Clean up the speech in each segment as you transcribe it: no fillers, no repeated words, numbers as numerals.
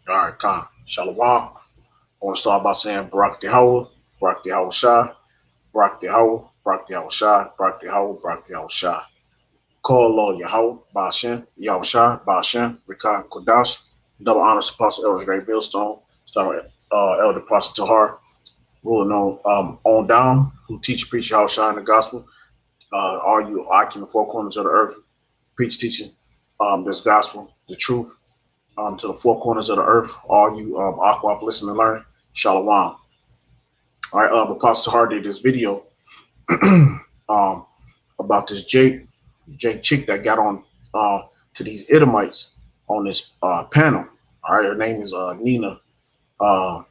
All right, Khan. Shalom. I want to start by saying Barak Tehawa, Barak Tehawa Shah, Barak Tehawa, Barak Tehawa Shah, Barak Tehawa, Barak Tehawa Shah. Call Lord Yahweh, Bashem, Yahweh Shah, Bashem, Rikah Kodash, double honors Apostle Elder Great Millstone, start Elder Pastor Tahar, ruling on down, who teach, preach Yahweh Shah in the gospel. Are you occupying the four corners of the earth, preach, teaching this gospel, the truth, to the four corners of the earth. All you Aquaf listen and learn. Shalom. All right, Apostle Tahar did this video um, about this Jake chick that got on to these Edomites on this panel. All right, her name is Nina uh,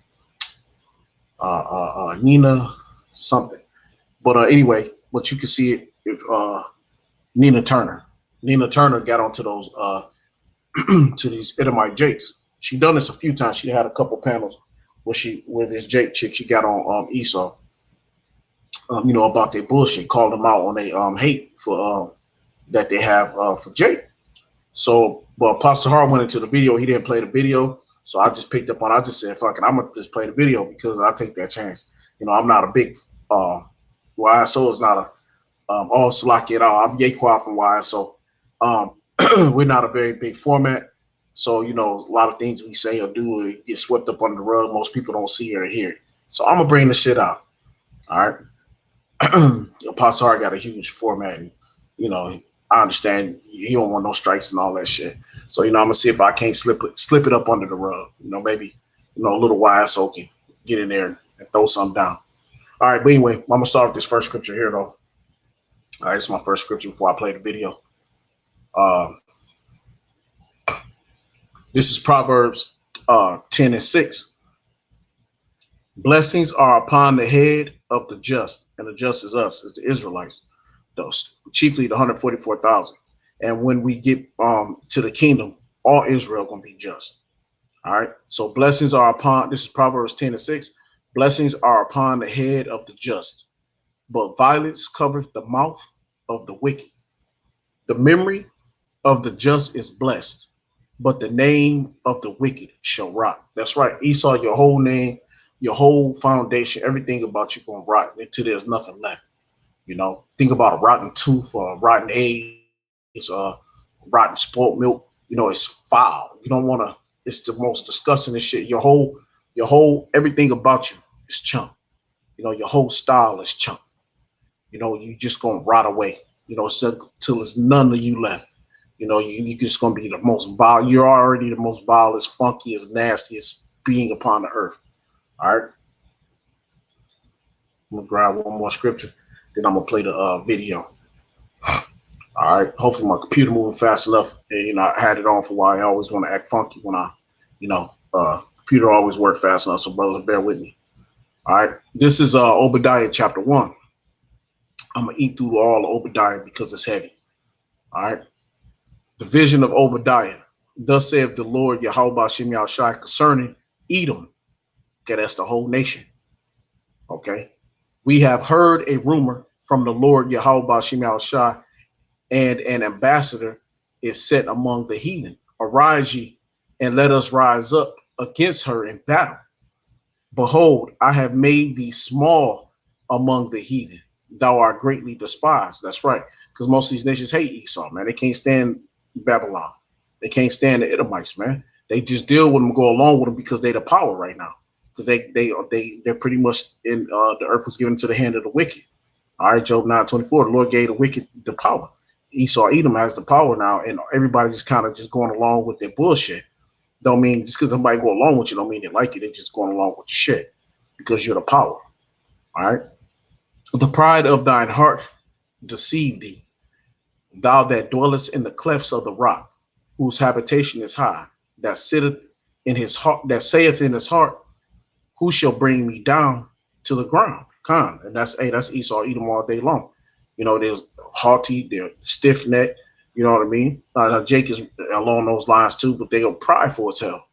Nina something. But anyway, but you can see it if Nina Turner. Nina Turner got onto those to these Edomite Jakes. She done this a few times. She had a couple panels where this Jake chick she got on Esau. About their bullshit, called them out on their hate for that they have for Jake. So, but Pastor Hart went into the video. He didn't play the video, so I just picked up on. I just said, "Fuck it, I'm gonna just play the video because I take that chance." I'm not a big YSO is not a all Salaki at all. I'm Yaquan from YSO. We're not a very big format, so a lot of things we say or do get swept up under the rug. Most people don't see or hear it. So I'm gonna bring the shit out. All right. Apostle Hart got a huge format, and I understand you don't want no strikes and all that shit. So I'm gonna see if I can't slip it up under the rug. Maybe a little YSO can get in there and throw something down. All right, but anyway, I'm gonna start with this first scripture here though. All right, it's my first scripture before I play the video. Uh, this is Proverbs 10:6. Blessings are upon the head of the just, and the just is us, is the Israelites, those chiefly the 144,000. And when we get to the kingdom, all Israel gonna be just. All right. So blessings are upon. This is Proverbs 10:6. Blessings are upon the head of the just, but violence covereth the mouth of the wicked. The memory of the just is blessed, but the name of the wicked shall rot. That's right. Esau, your whole name, your whole foundation, everything about you gonna rot until there's nothing left. Think about a rotten tooth or a rotten eggs, rotten spoiled milk. It's foul. You don't want to. It's the most disgusting shit. Your whole everything about you is chunk. Your whole style is chunk. You just gonna rot away. So, till there's none of you left. You just gonna be the most vile. You're already the most vilest, funkiest, nastiest being upon the earth. All right. I'm gonna grab one more scripture, then I'm gonna play the video. All right. Hopefully my computer moving fast enough. And, I had it on for a while. I always want to act funky when computer always work fast enough. So brothers, bear with me. All right. This is Obadiah chapter 1. I'm gonna eat through all of Obadiah because it's heavy. All right. The vision of Obadiah. Thus saith the Lord Yahweh Bashem Yahushai concerning Edom. Okay, that's the whole nation. Okay. We have heard a rumor from the Lord Yahweh Bashem Yahushai, and an ambassador is set among the heathen. Arise ye, and let us rise up against her in battle. Behold, I have made thee small among the heathen. Thou art greatly despised. That's right, because most of these nations hate Esau, man. They can't stand Babylon. They can't stand the Edomites, man. They just deal with them, go along with them because they're the power right now. Because they're pretty much in the earth was given to the hand of the wicked. All right, Job 9:24. The Lord gave the wicked the power. Esau, Edom has the power now, and everybody's just kind of just going along with their bullshit. Don't mean just because somebody go along with you, don't mean they like you. They're just going along with your shit because you're the power. All right. The pride of thine heart deceive thee, thou that dwellest in the clefts of the rock, whose habitation is high, that sitteth in his heart, that saith in his heart, who shall bring me down to the ground? Khan, and that's Esau, Edom all day long. They're haughty, they're stiff necked. You know what I mean? Jake is along those lines too, but they are prideful as hell.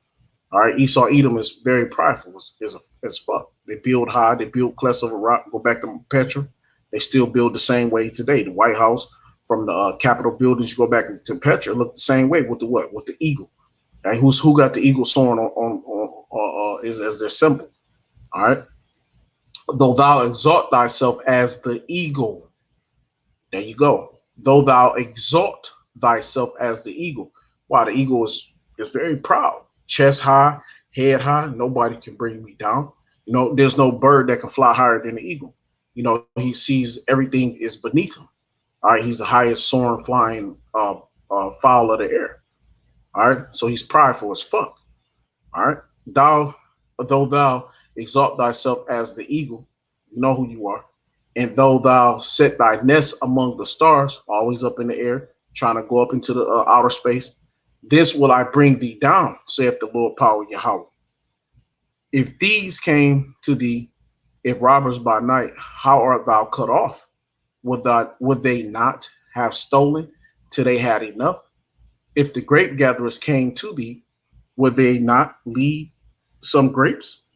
All right, Esau Edom is very prideful as fuck. They build high, they build cliffs of a rock. Go back to Petra, they still build the same way today. The White House, from the Capitol buildings, you go back to Petra, look the same way with the what? With the eagle. And who got the eagle soaring on is as their symbol. All right. Though thou exalt thyself as the eagle. There you go. Though thou exalt thyself as the eagle. Wow, the eagle is very proud. Chest high, head high. Nobody can bring me down. You know, there's no bird that can fly higher than the eagle. You know, he sees everything is beneath him. All right, he's the highest soaring, flying fowl of the air. All right, so he's prideful as fuck. All right, though thou exalt thyself as the eagle, you know who you are. And though thou set thy nest among the stars, always up in the air, trying to go up into the outer space, this will I bring thee down, saith the Lord power Yahweh. If these came to thee, if robbers by night, how art thou cut off? Would they not have stolen till they had enough? If the grape gatherers came to thee, would they not leave some grapes?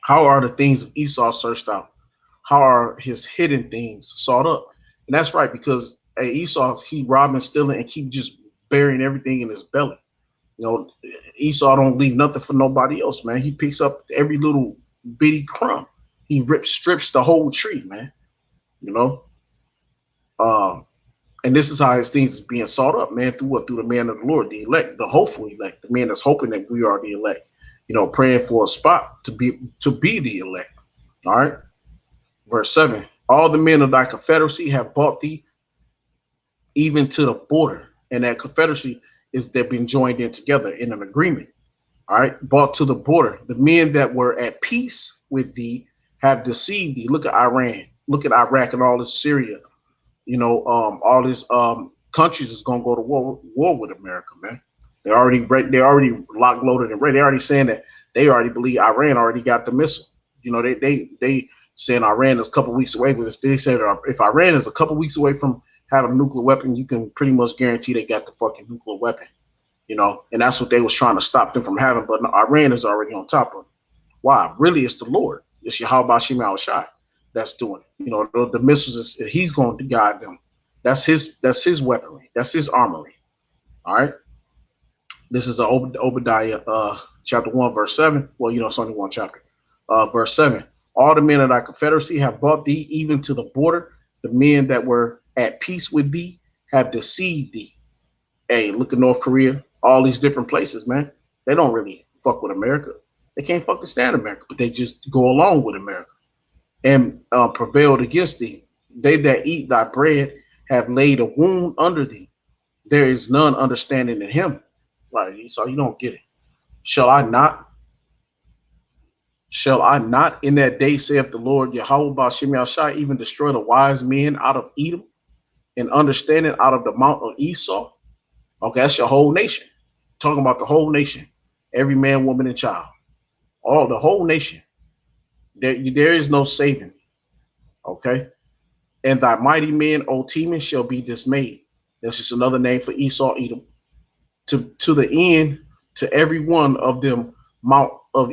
How are the things of Esau searched out? How are his hidden things sought up? And that's right, because hey, Esau, he robbing, stealing, and keep just burying everything in his belly. You know, Esau don't leave nothing for nobody else, man. He picks up every little bitty crumb. He strips the whole tree, man. You know, um, and this is how his things is being sought up, man, through what? Through the man of the Lord, the elect, the hopeful elect, the man that's hoping that we are the elect. You know, praying for a spot to be the elect. All right. Verse 7. All the men of thy confederacy have bought thee even to the border. And that confederacy is they've been joined in together in an agreement. All right. Bought to the border. The men that were at peace with thee have deceived thee. Look at Iran. Look at Iraq and all this Syria. You know, all these countries is gonna go to war with America, man. They already locked, loaded, and ready. They already saying that they already believe Iran already got the missile. You know, they saying Iran is a couple weeks away, but they said if Iran is a couple weeks away from having a nuclear weapon, you can pretty much guarantee they got the fucking nuclear weapon. You know, and that's what they was trying to stop them from having. But Iran is already on top of it. Why? Really, it's the Lord. It's Yahweh Shema Shai that's doing it. You know, the missiles he's going to guide them. That's his weaponry. That's his armory. All right. This is Obadiah chapter 1, verse 7. Well, you know, it's only one chapter. Verse 7. All the men of thy confederacy have brought thee even to the border. The men that were at peace with thee have deceived thee. Hey, look at North Korea, all these different places, man. They don't really fuck with America. They can't fucking stand America, but they just go along with America and prevailed against thee. They that eat thy bread have laid a wound under thee. There is none understanding in him. Right, so you don't get it. Shall I not? Shall I not in that day, saith the Lord Yahweh Bashim Shai, even destroy the wise men out of Edom and understanding out of the mount of Esau? Okay, that's your whole nation. Talking about the whole nation, every man, woman, and child, all the whole nation. There is no saving. Okay, and thy mighty men, O Teman, shall be dismayed. That's just another name for Esau, Edom. To the end, to every one of them, Mount of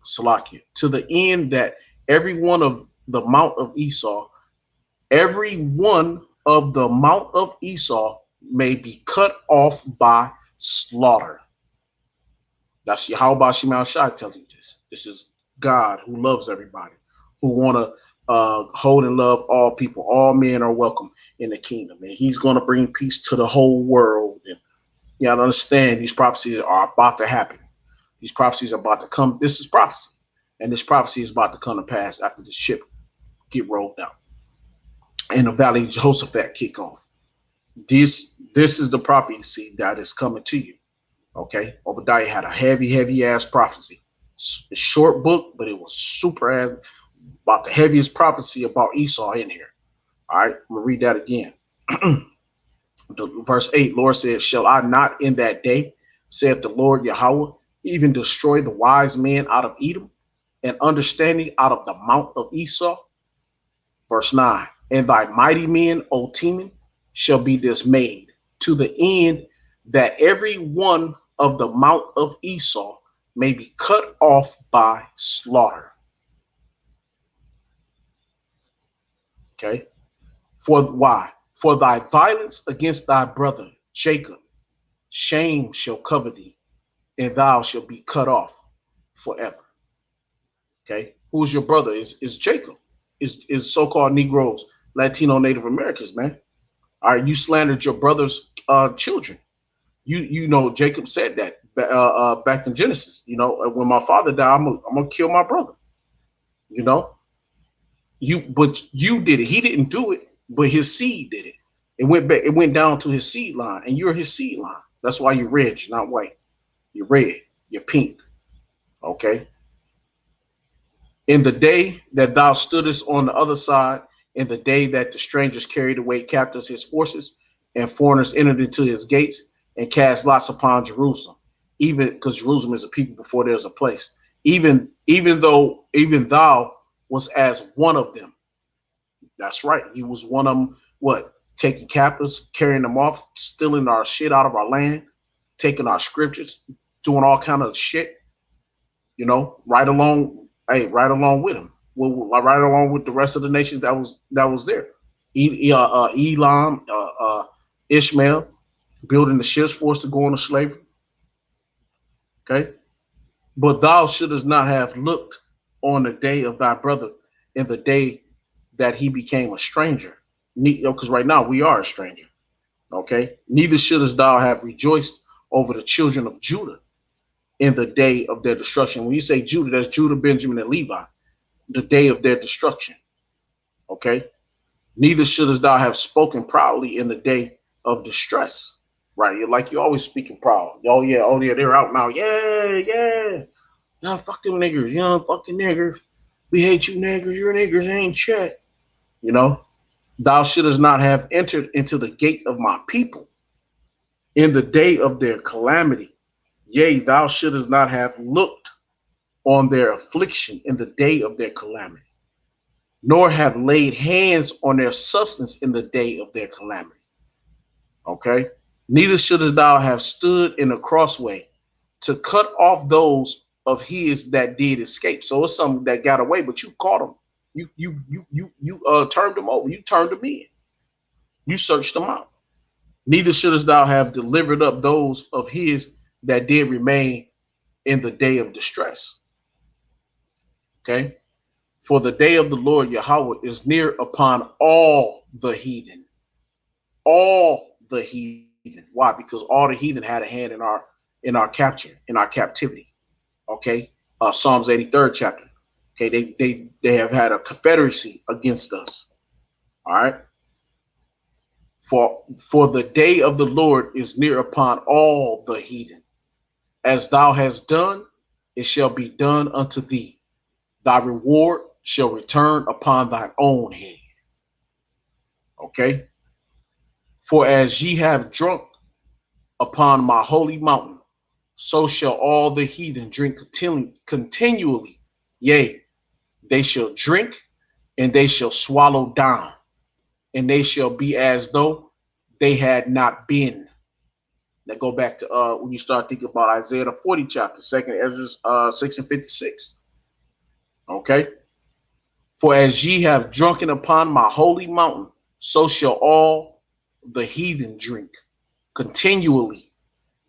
Salakia, to the end that every one of the Mount of Esau, every one of the Mount of Esau may be cut off by slaughter. That's Yahweh Shema Shai telling you this. This is God who loves everybody, who want to hold and love all people. All men are welcome in the kingdom, and he's going to bring peace to the whole world. And you got to understand these prophecies are about to happen. These prophecies are about to come. This is prophecy, and this prophecy is about to come to pass after the ship get rolled out and the valley of Jehoshaphat kick off. This is the prophecy that is coming to you. Okay, Obadiah had a heavy ass prophecy. A short book, but it was super ass, about the heaviest prophecy about Esau in here. All right, I'm gonna read that again. Verse 8, Lord says, shall I not in that day, saith the Lord Yahweh, even destroy the wise men out of Edom and understanding out of the mount of Esau? Verse 9, and thy mighty men, O Teman, shall be dismayed, to the end that every one of the mount of Esau may be cut off by slaughter. Okay. For why? For thy violence against thy brother Jacob, shame shall cover thee, and thou shalt be cut off forever. Okay. Who's your brother? Is Jacob. Is so-called Negroes, Latino, Native Americans, man. All right, you slandered your brother's children. You know Jacob said that back in Genesis. You know, when my father died, I'm gonna kill my brother. You know, but you did it. He didn't do it, but his seed did it. It went back. It went down to his seed line, and you're his seed line. That's why you're red, you're not white. You're red. You're pink. Okay. In the day that thou stoodest on the other side, in the day that the strangers carried away captives his forces, and foreigners entered into his gates and cast lots upon Jerusalem, even because Jerusalem is a people before there's a place. Even thou was as one of them. That's right. You was one of them. What? Taking captives, carrying them off, stealing our shit out of our land, taking our scriptures, doing all kind of shit. You know, right along. Hey, right along with him. Well, right along with the rest of the nations that was there. Elam, Ishmael, building the ships for us to go into slavery. Okay, but thou shouldest not have looked on the day of thy brother in the day that he became a stranger. Because right now we are a stranger. Okay, neither shouldest thou have rejoiced over the children of Judah in the day of their destruction. When you say Judah, that's Judah, Benjamin, and Levi. The day of their destruction. Okay, neither shouldest thou have spoken proudly in the day of distress. Right, you're like you're always speaking proud. Oh yeah, they're out now. Yeah, yeah. Y'all fuck them niggers, young fucking niggers. We hate you niggers. Your niggers ain't shit. You know, thou shouldest not have entered into the gate of my people in the day of their calamity. Yea, thou shouldest not have looked on their affliction in the day of their calamity, nor have laid hands on their substance in the day of their calamity. Okay? Neither shouldest thou have stood in a crossway to cut off those of his that did escape. So it's some that got away, but you caught them. You turned them over. You turned them in. You searched them out. Neither shouldest thou have delivered up those of his that did remain in the day of distress. Okay? For the day of the Lord Yahweh is near upon all the heathen. All the heathen. Why? Because all the heathen had a hand in our capture, in our captivity. Okay? Psalms 83rd chapter. Okay, they have had a confederacy against us. All right. For the day of the Lord is near upon all the heathen. As thou hast done, it shall be done unto thee. Thy reward shall return upon thine own head. Okay. For as ye have drunk upon my holy mountain, so shall all the heathen drink continually. Yea, they shall drink and they shall swallow down, and they shall be as though they had not been. Now go back to when you start thinking about Isaiah the 40 chapter, 2nd Ezra 6 and 56. Okay. For as ye have drunken upon my holy mountain, so shall all the heathen drink continually.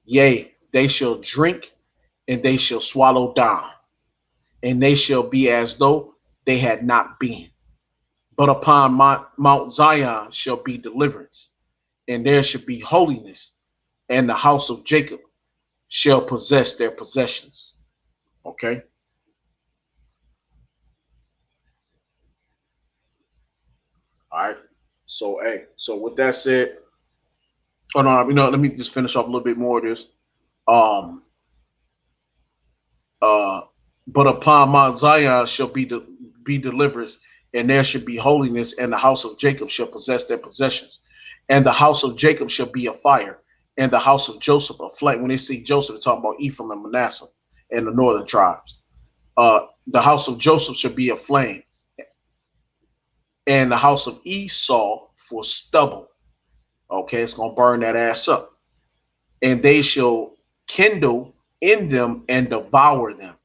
Yea, they shall drink and they shall swallow down, and they shall be as though they had not been. But upon Mount Zion shall be deliverance, and there shall be holiness, and the house of Jacob shall possess their possessions. Okay. All right. So, hey, so with that said, oh no, let me just finish off a little bit more of this. Um, uh, but upon Mount Zion shall be deliverance, and there should be holiness, and the house of Jacob shall possess their possessions, and the house of Jacob shall be a fire, and the house of Joseph a flame. When they see Joseph, they're talking about Ephraim and Manasseh and the northern tribes. The house of Joseph shall be a flame, and the house of Esau for stubble. Okay, it's gonna burn that ass up, and they shall kindle in them and devour them,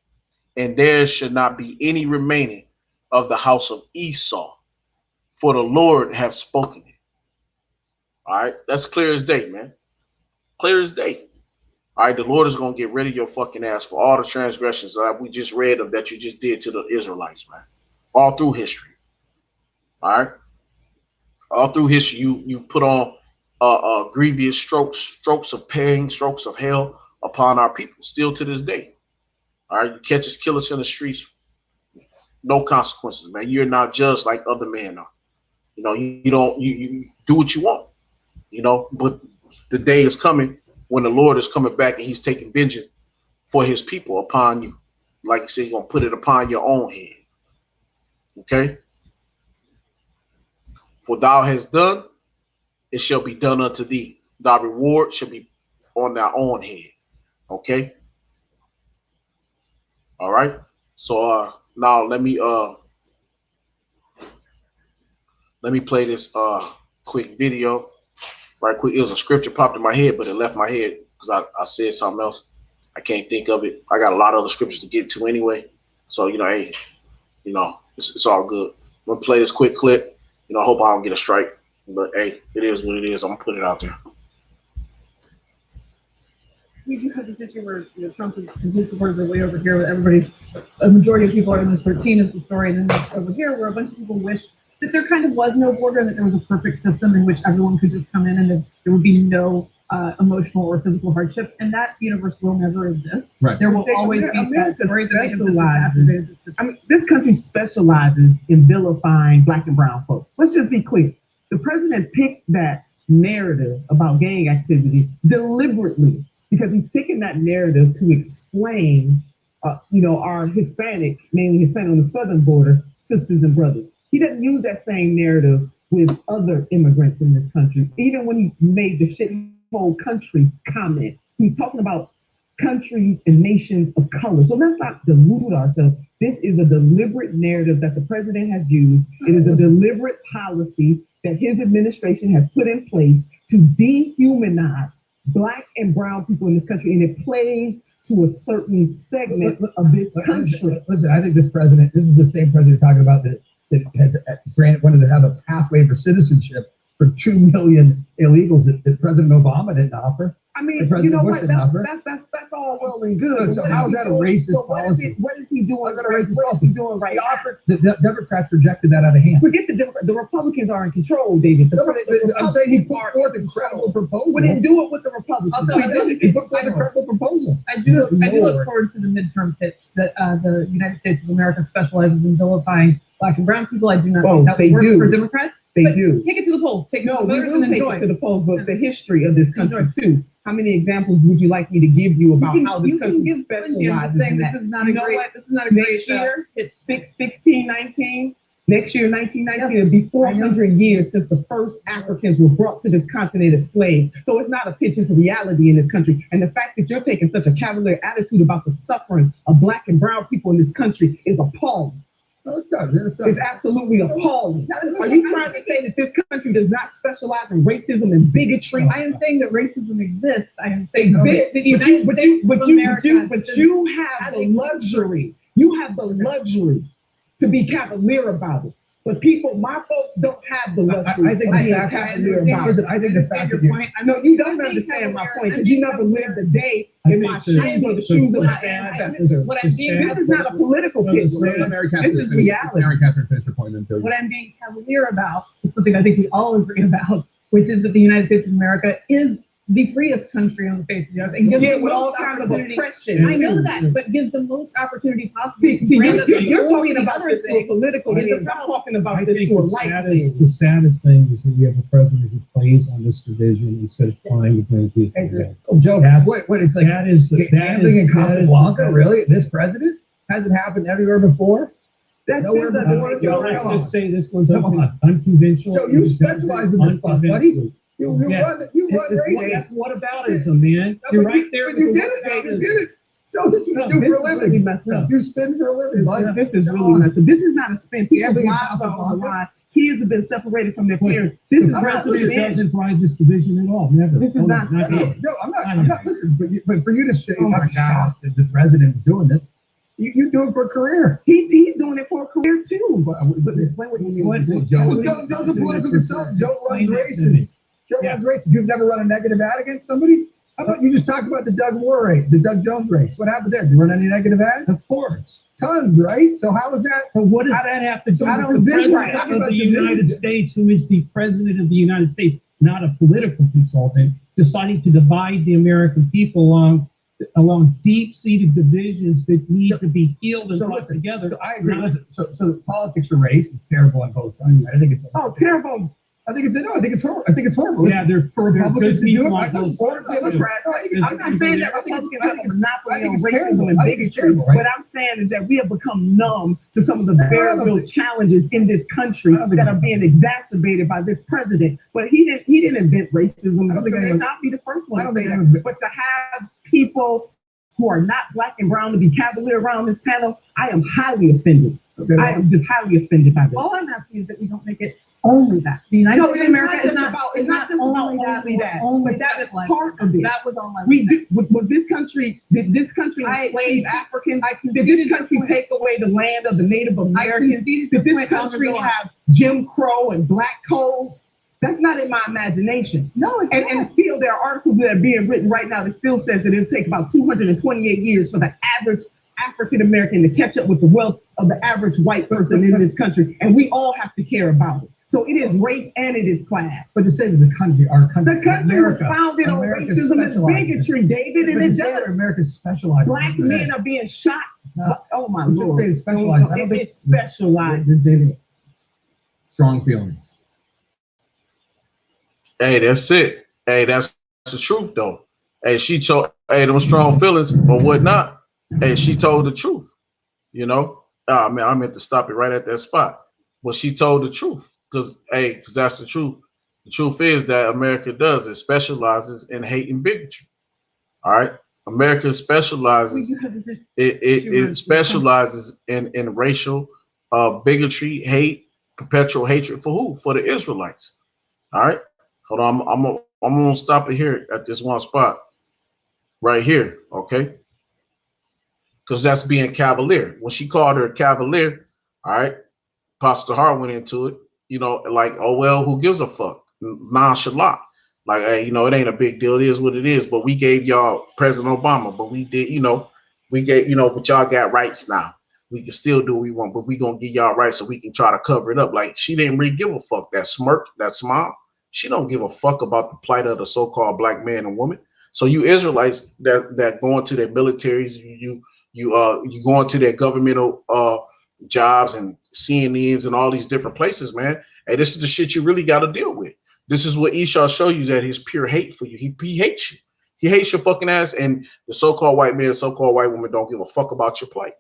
and there should not be any remaining of the house of Esau, for the Lord have spoken it. All right, that's clear as day, man. Clear as day. All right, the Lord is gonna get rid of your fucking ass for all the transgressions that we just read of that you just did to the Israelites, man. All through history. All right, all through history, you put on grievous strokes of pain, strokes of hell upon our people, still to this day. All right, you catch us, kill us in the streets, no consequences, man. You're not judged like other men are. You know, you don't you do what you want. You know, but the day is coming when the Lord is coming back and He's taking vengeance for His people upon you. Like you said, He's gonna put it upon your own head. Okay. For thou hast done, it shall be done unto thee. Thy reward shall be on thy own head. Okay. All right. So now let me play this quick video. Right quick. It was a scripture popped in my head, but it left my head because I said something else. I can't think of it. I got a lot of other scriptures to get to anyway. So, you know, hey, you know, it's all good. I'm gonna play this quick clip. You know, I hope I don't get a strike. But hey, it is what it is. I'm gonna put it out there. We do have this issue where Trump and his supporters are way over here, but a majority of people are in this 13 is the story, and then over here where a bunch of people wish that there kind of was no border and that there was a perfect system in which everyone could just come in and there would be no emotional or physical hardships, and that universe will never exist. Right. There will always be that story I mean, this country specializes in vilifying Black and brown folks. Let's just be clear. The president picked that narrative about gang activity deliberately because he's picking that narrative to explain, our Hispanic, mainly Hispanic on the southern border, sisters and brothers. He doesn't use that same narrative with other immigrants in this country. Even when he made the shit whole country comment, he's talking about countries and nations of color. So let's not delude ourselves. This is a deliberate narrative that the president has used. It is a deliberate policy that his administration has put in place to dehumanize Black and brown people in this country, and it plays to a certain segment of this country. Listen, I think this is the same president you're talking about that wanted to have a pathway for citizenship for 2 million illegals that President Obama didn't offer. I mean, you know what? That's all well and good. So how is that a racist policy? What is he doing? How's that a racist policy? Right now? The Democrats rejected that out of hand. Forget the Democrats. The Republicans are in control, David. I'm saying he put forth a credible proposal. We didn't do it with the Republicans. Also, he put forth a credible proposal. I do look forward to the midterm pitch that the United States of America specializes in vilifying Black and brown people. I do not think that works for Democrats. They do. Take it to the polls. Take it to the voters and enjoy. Take it to the polls, but the history of this country too. How many examples would you like me to give you about how this country specializes in that? This is not a great year. It's 1619. Next year, 1919, it'll be 400 years since the first Africans were brought to this continent as slaves. So it's not a pitch, it's a reality in this country. And the fact that you're taking such a cavalier attitude about the suffering of Black and brown people in this country is appalling. No, it's not. It's absolutely appalling. Are you trying to say that this country does not specialize in racism and bigotry? I am saying that racism exists. I am saying that the United States of America. But you have the luxury. You have the luxury to be cavalier about it. But my folks don't have the luxury. I think the fact that you don't understand my point because you never lived a day in my shoes or the shoes of what I'm being. This is not a political pitch. This is reality. What I'm being cavalier about is something I think we all agree about, which is that the United States of America is the freest country on the face of the earth. And gives with all kinds of oppression. I know that, but gives the most opportunity possible. See, you're talking about this to a political thing. I'm talking about this to a life thing. The saddest thing is that we have a president who plays on this division instead of trying to bring people together. Oh, Joe, what it's like gambling in Casablanca, really? This president? Has it happened everywhere before? That's nowhere before. Let's just say this one's unconventional. Joe, you specialize in this stuff, buddy. You run races. That's whataboutism, man. You're right there. You did it. No, this is what you do for a living. Really messed up. You spin for a living, bud. This is really messed up. This is not a spin. People's lives are on the line. kids have been separated from their parents. This is President doesn't drive this division at all. Never. This is not here. Joe, I'm not listening, but for you to say, oh my God, that the president's doing this, you do it for a career. He's doing it for a career too. But explain what you mean. Joe's a political consultant. Joe runs races. Joe runs races. You've never run a negative ad against somebody? How about you just talked about the Doug Moore race, the Doug Jones race? What happened there? Did you run any negative ads? Of course. Tons, right? So how is that? But what does that have to do I with don't the think president talking of about the the United division. States, who is the president of the United States, not a political consultant, deciding to divide the American people along deep-seated divisions that need to be healed and brought together? So I agree. Listen, so politics or race is terrible on both sides. I think it's terrible. I think it's horrible. I think it's horrible. Yeah, they're for Republicans to do it. people I on think both it's horrible. I'm not saying that Republicans have a monopoly on racism terrible. and I think it's bigotry. terrible, right? What I'm saying is that we have become numb to some of the very real challenges in this country that are being exacerbated by this president. But he didn't invent racism. I don't think anyone- I'll be the first one. I don't to think say anyone's- that. But to have people who are not black and brown to be cavalier around this panel, I am highly offended. Okay, I am just highly offended by this. All I'm asking is that we don't make it only that. The United No, States it's of America not is just not, about- it's it's not not just only about that, only that, only but that is like part of it. That was all I was We saying. did, was this country, did this country enslave Africans? Did this country take away the land of the Native Americans? Did this country have Jim Crow and black codes? That's not in my imagination. No, it's not. And still there are articles that are being written right now that still says that it'll take about 228 years for the average African American to catch up with the wealth of the average white person in this country. And we all have to care about it. So it is race and it is class. But to say that the country, our country, The country was America, founded on America racism and specializes. bigotry, David, and But to it say does. that America's specialized. Black men are being shot. not- Oh my I shouldn't Lord. say it's specialized. I don't think- It specializes in it. Strong feelings. Hey, that's it. Hey, that's the truth though. Hey, she told, hey, them strong feelings or whatnot. Hey, she told the truth. You know, man, I meant to stop it right at that spot. But she told the truth because that's the truth. The truth is that America does. It specializes in hate and bigotry. All right, America specializes. It specializes in racial bigotry, hate, perpetual hatred for who? For the Israelites. All right. Hold on, I'm gonna stop it here at this one spot, right here, okay? Because that's being cavalier. When she called her cavalier, all right, Pastor Hart went into it, you know, like, oh well, who gives a fuck? Nonchalant, like, hey, you know, it ain't a big deal. It is what it is. But we gave y'all President Obama, but we did, you know, we gave, you know, but y'all got rights now. We can still do what we want, but we gonna give y'all rights so we can try to cover it up. Like she didn't really give a fuck. That smirk, that smile. She don't give a fuck about the plight of the so-called black man and woman. So you Israelites that go into their militaries, you go into their governmental jobs and CNNs and all these different places, man. Hey, this is the shit you really got to deal with. This is what Esau show you, that his pure hate for you. He hates you. He hates your fucking ass. And the so-called white man, so-called white woman don't give a fuck about your plight.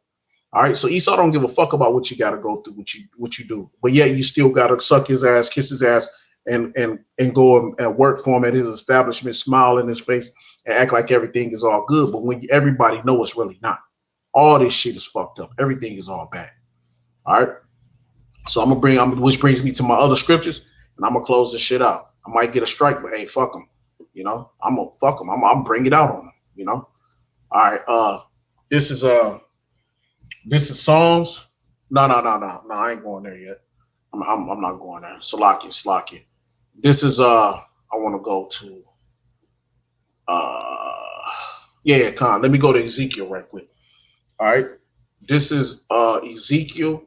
All right. So Esau don't give a fuck about what you got to go through, what you do. But yet you still got to suck his ass, kiss his ass, and go and work for him at his establishment, smile in his face, and act like everything is all good. But when everybody know it's really not. All this shit is fucked up. Everything is all bad. All right. So which brings me to my other scriptures, and I'm gonna close this shit out. I might get a strike, but hey, fuck them. You know, I'm gonna fuck them. I'm gonna bring it out on them. You know. All right. This is Psalms. No. I ain't going there yet. I'm not going there. Salakia. This is I want to go to let me go to Ezekiel right quick. All right. This is Ezekiel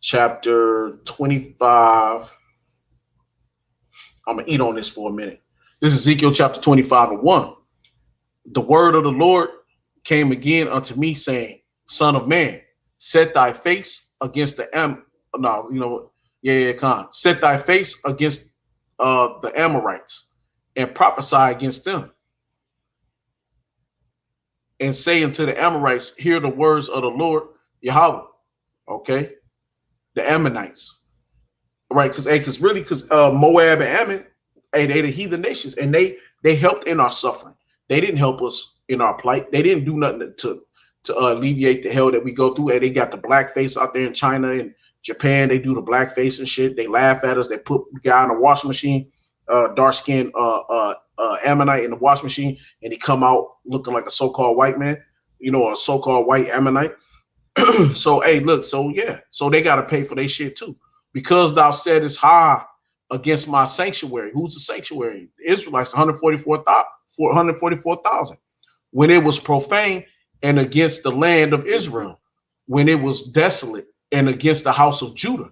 chapter 25. I'm gonna eat on this for a minute. This is Ezekiel chapter 25:1. The word of the Lord came again unto me, saying, Son of man, set thy face against the set thy face against the Amorites and prophesy against them. And say unto the Amorites, hear the words of the Lord Yahweh. Okay, the Ammonites, right? Because Moab and Ammon, they the heathen nations, and they helped in our suffering. They didn't help us in our plight. They didn't do nothing to alleviate the hell that we go through. And they got the blackface out there in China and Japan, they do the blackface and shit. They laugh at us. They put the guy in a washing machine, dark skinned Ammonite in the washing machine, and he come out looking like a so-called white man, you know, a so-called white Ammonite. So hey, look, so yeah, so they got to pay for their shit too, because thou saidest high against my sanctuary. Who's the sanctuary? The Israelites, 144,000. When it was profane, and against the land of Israel, when it was desolate, and against the house of Judah,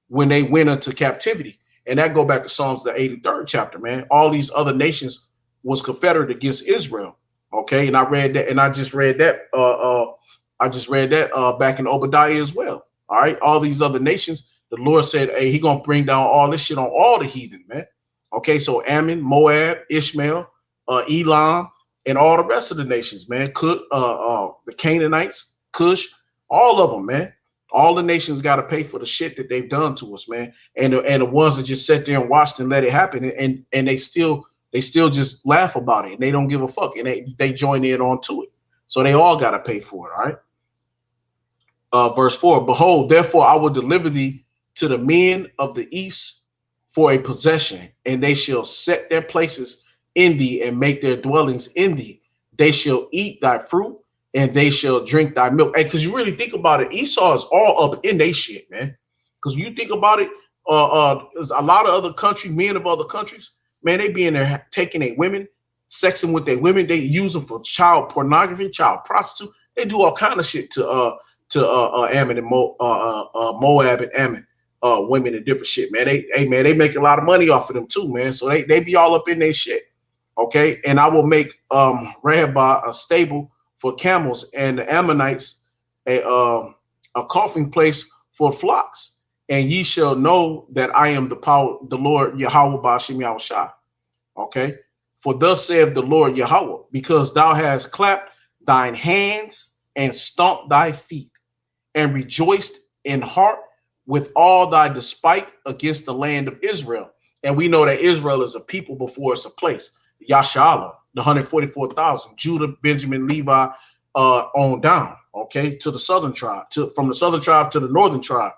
when they went into captivity. And that go back to Psalms, the 83rd chapter, man. All these other nations was confederate against Israel. Okay, and I read that, and I just read that. Back in Obadiah as well. All right, all these other nations, the Lord said, hey, he gonna bring down all this shit on all the heathen, man. Okay, so Ammon, Moab, Ishmael, Elam, and all the rest of the nations, man. The Canaanites, Cush, all of them, man. All the nations got to pay for the shit that they've done to us, man. And the ones that just sat there and watched and let it happen, and they still just laugh about it, and they don't give a fuck, and they join in on to it. So they all got to pay for it, all right? Verse 4, behold, therefore I will deliver thee to the men of the east for a possession, and they shall set their places in thee and make their dwellings in thee. They shall eat thy fruit, and they shall drink thy milk. Hey, because you really think about it, Esau is all up in they shit, man. Because when you think about it, there's a lot of other men of other countries, man, they be in there taking their women, sexing with their women. They use them for child pornography, child prostitute. They do all kind of shit to Ammon and Moab and Ammon women and different shit, man. They make a lot of money off of them too, man. So they be all up in their shit. Okay, and I will make Rehoboth a stable for camels, and the Ammonites a coughing place for flocks. And ye shall know that I am the Lord Yahweh Ba'ashem Yahushua. Okay, for thus saith the Lord Yahweh, because thou hast clapped thine hands and stomped thy feet, and rejoiced in heart with all thy despite against the land of Israel. And we know that Israel is a people before it's a place. Yashala, the 144,000, Judah, Benjamin, Levi, on down, okay, to the southern tribe, from the southern tribe to the northern tribe,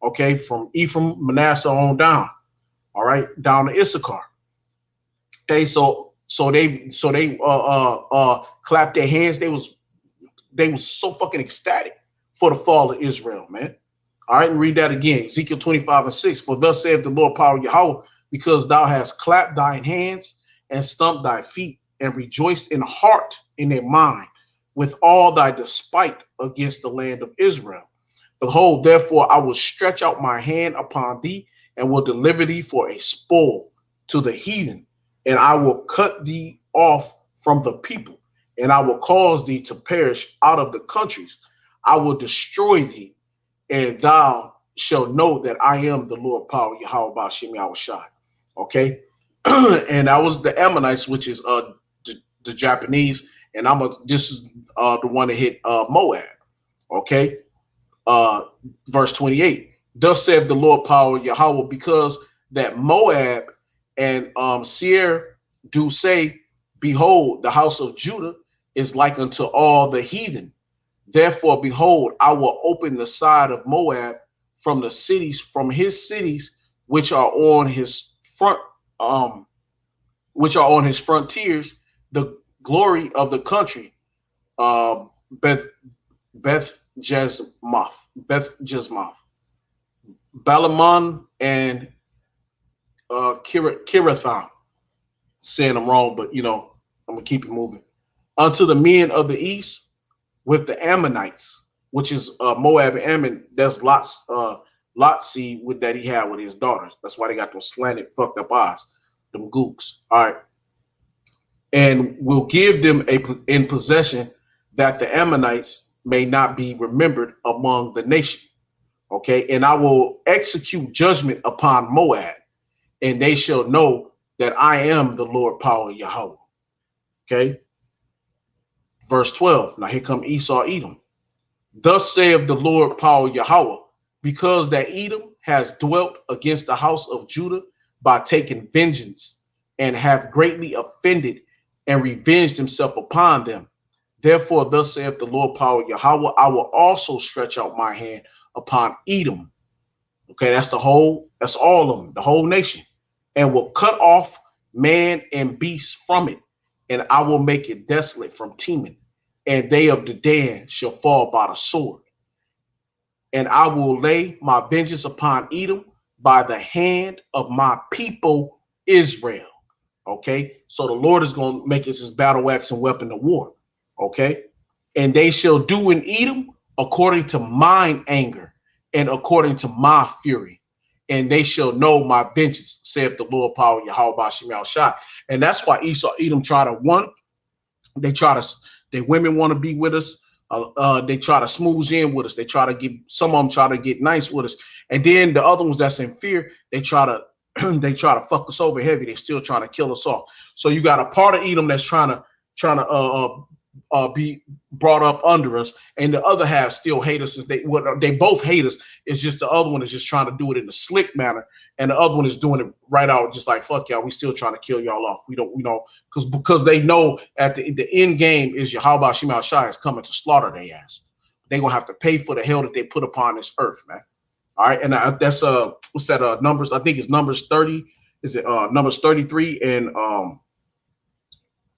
okay, from Ephraim, Manasseh on down, all right, down to Issachar. Okay, so they clapped their hands. They was so fucking ecstatic for the fall of Israel, man. All right, and read that again, Ezekiel 25:6. For thus saith the Lord power Yahweh, because thou hast clapped thine hands and stumped thy feet, and rejoiced in heart, in their mind, with all thy despite against the land of Israel. Behold, therefore I will stretch out my hand upon thee, and will deliver thee for a spoil to the heathen, and I will cut thee off from the people, and I will cause thee to perish out of the countries. I will destroy thee, and thou shalt know that I am the Lord power Yahweh Ba'ashem Yahushua. Okay, and that was the Ammonites, which is the Japanese, and this is the one that hit Moab. Okay, verse 28. Thus saith the Lord power Yahweh, because that Moab and Seir do say, behold, the house of Judah is like unto all the heathen. Therefore, behold, I will open the side of Moab from his cities, which are on his frontiers, the glory of the country, Beth Jezmoth, Balamon, and Kiratham. Saying I'm wrong, but I'm gonna keep it moving. Unto the men of the east with the Ammonites, which is Moab and Ammon. That's Lot's seed that he had with his daughters. That's why they got those slanted, fucked up eyes, them gooks. All right, and will give them in possession, that the Ammonites may not be remembered among the nation. Okay, and I will execute judgment upon Moab, and they shall know that I am the Lord power Yahweh. Okay, verse 12. Now here come Esau, Edom. Thus saith the Lord power Yahweh, because that Edom has dwelt against the house of Judah by taking vengeance, and have greatly offended and revenged himself upon them. Therefore, thus saith the Lord power Yahweh, I will also stretch out my hand upon Edom, Okay, that's all of them, the whole nation, and will cut off man and beast from it, and I will make it desolate from Teman, and they of Dedan shall fall by the sword. And I will lay my vengeance upon Edom by the hand of my people Israel. Okay, so the Lord is going to make it his battle axe and weapon of war. Okay, and they shall do in Edom according to mine anger and according to my fury. And they shall know my vengeance, saith the Lord power Yahweh Bashim Al Shai. And that's why Edom try to their women want to be with us. They try to smooth in with us. They try to get, some of them try to get nice with us. And then the other ones that's in fear, they try to fuck us over heavy. They still trying to kill us off. So you got a part of Edom that's trying to be brought up under us, and the other half still hate us. They both hate us. It's just the other one is just trying to do it in a slick manner, and the other one is doing it right out, just like fuck y'all. We still trying to kill y'all off. We don't because they know at the end game is Yahweh Shema Shai is coming to slaughter their ass. They gonna have to pay for the hell that they put upon this earth, man. All right, and that's what's that? Numbers. I think it's Numbers 30. Is it Numbers 33 and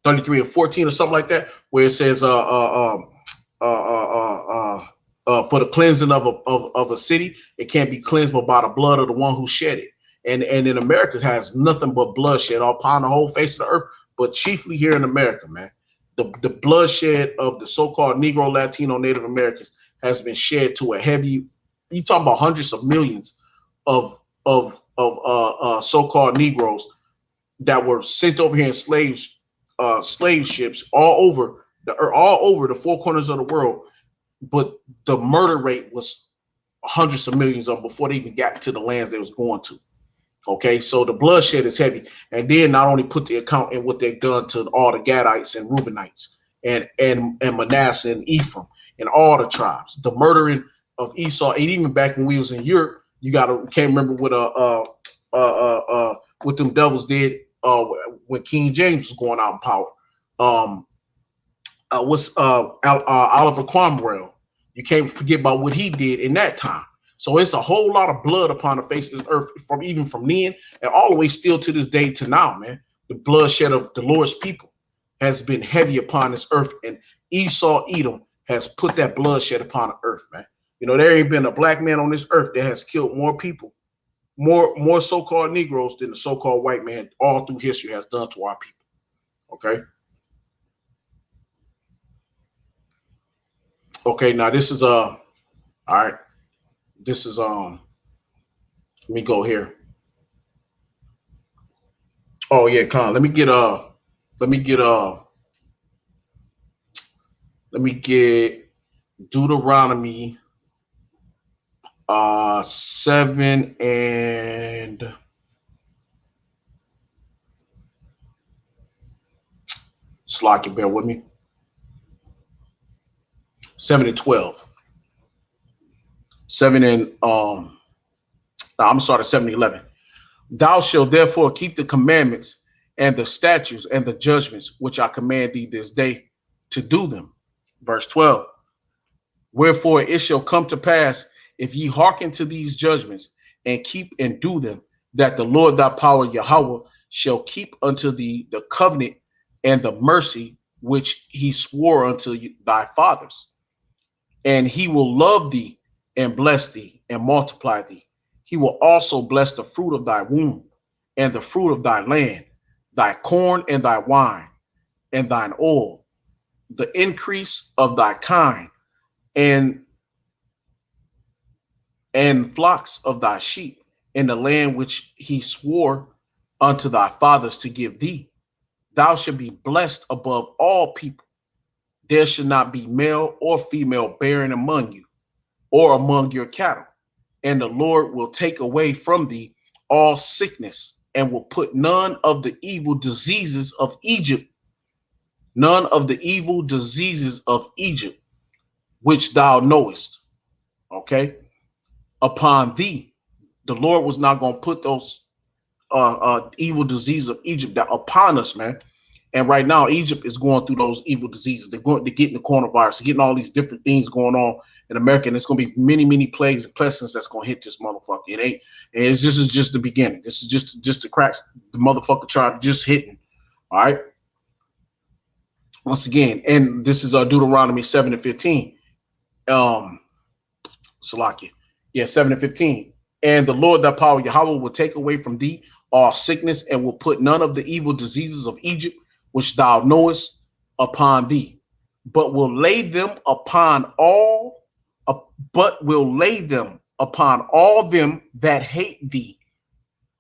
33 and 14 or something like that, where it says for the cleansing of a city, it can't be cleansed but by the blood of the one who shed it. And in America, it has nothing but bloodshed upon the whole face of the earth, but chiefly here in America, man. The bloodshed of the so-called Negro, Latino, Native Americans has been shed to a heavy. You talking about hundreds of millions of so-called Negroes that were sent over here in slave ships all over the four corners of the world, but the murder rate was hundreds of millions of them before they even got to the lands they was going to. Okay, so the bloodshed is heavy, and then not only put the account in what they've done to all the Gadites and Reubenites and Manasseh and Ephraim and all the tribes, the murdering of Esau, and even back when we was in Europe, can't remember what them devils did when King James was going out in power. Oliver Cromwell. You can't forget about what he did in that time. So it's a whole lot of blood upon the face of this earth from then and all the way still to this day to now, man. The bloodshed of the Lord's people has been heavy upon this earth, and Esau, Edom, has put that bloodshed upon the earth, man. You know, there ain't been a black man on this earth that has killed more people, more so-called Negroes than the so-called white man all through history has done to our people. Okay. Okay, now this is all right. This is let me go here. Oh yeah, Con. Let me get Deuteronomy 7 and Slocky, bear with me. 7 and 12. 7 and I'm sorry, 7 and 11. Thou shalt therefore keep the commandments and the statutes and the judgments which I command thee this day to do them. Verse 12. Wherefore it shall come to pass, if ye hearken to these judgments and keep and do them, that the Lord thy power Yahweh shall keep unto thee the covenant and the mercy which he swore unto thy fathers. And he will love thee and bless thee and multiply thee. He will also bless the fruit of thy womb and the fruit of thy land, thy corn and thy wine and thine oil, the increase of thy kind and flocks of thy sheep in the land which he swore unto thy fathers to give thee. Thou shalt be blessed above all people. There shall not be male or female barren among you or among your cattle. And the Lord will take away from thee all sickness and will put none of the evil diseases of Egypt, which thou knowest, okay, upon thee. The Lord was not going to put those evil diseases of Egypt upon us, man. And right now, Egypt is going through those evil diseases. They're getting the coronavirus, they're getting all these different things going on in America. And it's going to be many, many plagues and pestilence that's going to hit this motherfucker. It ain't, and this is just the beginning. This is just the crack, the motherfucker tried just hitting. All right. Once again, and this is Deuteronomy 7:15. Salakia. Yeah, 7:15. And the Lord thy power, Yahweh, will take away from thee all sickness and will put none of the evil diseases of Egypt, which thou knowest, upon thee, but will lay them upon all them that hate thee.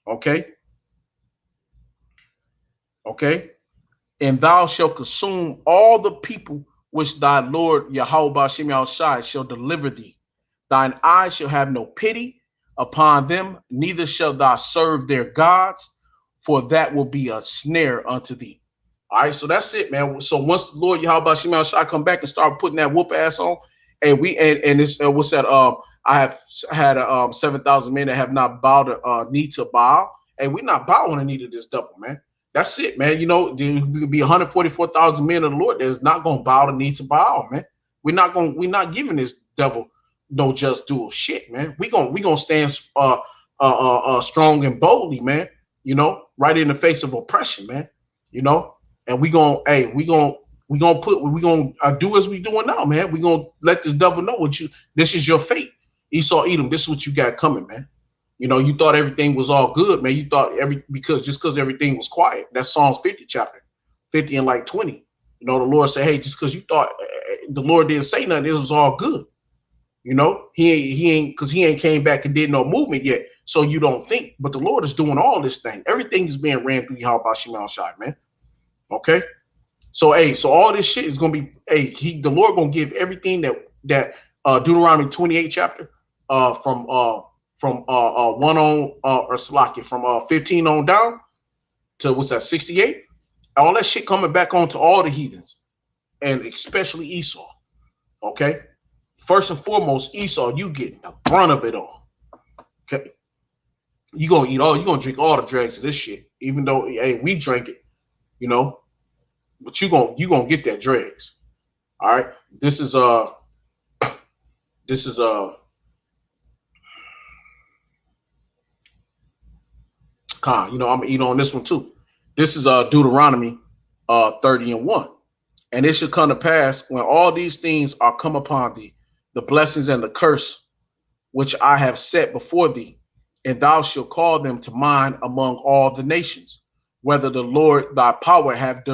Okay. Okay. And thou shalt consume all the people which thy Lord Yahweh Ba'Shem Yahushai shall deliver thee. Thine eyes shall have no pity upon them, neither shall thou serve their gods, for that will be a snare unto thee. All right, so that's it, man. So once the Lord Yahweh Ba'Shem Yahushai come back and start putting that whoop ass on, and this what's that? I have had 7,000 men that have not bowed a knee to Baal, and we're not bowing a knee to this devil, man. That's it, man. You know, there could be 144,000 men of the Lord that's not going to bow the knee to Baal, man. We're not giving this devil no just do of shit, man. We gonna stand strong and boldly, man. You know, right in the face of oppression, man. You know, and we gonna do as we doing now, man. We gonna let this devil know this is your fate. Esau, Edom, this is what you got coming, man. You know, you thought everything was all good, man. You thought because everything was quiet. That's Psalms 50 chapter 50 and like 20. You know, the Lord said, hey, just because you thought the Lord didn't say nothing, it was all good. You know, he ain't came back and did no movement yet. So you don't think, but the Lord is doing all this thing. Everything is being ran through Yahweh Ba'Shem Yahushai, man. Okay. So all this shit is gonna be, the Lord gonna give everything that Deuteronomy 28 chapter from 1 on or Salakia from 15 on down to what's that 68. All that shit coming back onto all the heathens, and especially Esau. Okay. First and foremost, Esau, you getting the brunt of it all. Okay. You're gonna drink all the dregs of this shit, even though we drank it, you know, but you gonna get that dregs. All right. This is Khan, you know, I'm gonna eat on this one too. This is Deuteronomy 30:1. And it shall come to pass when all these things are come upon thee, the blessings and the curse which I have set before thee, and thou shalt call them to mind among all the nations, whether the Lord thy power have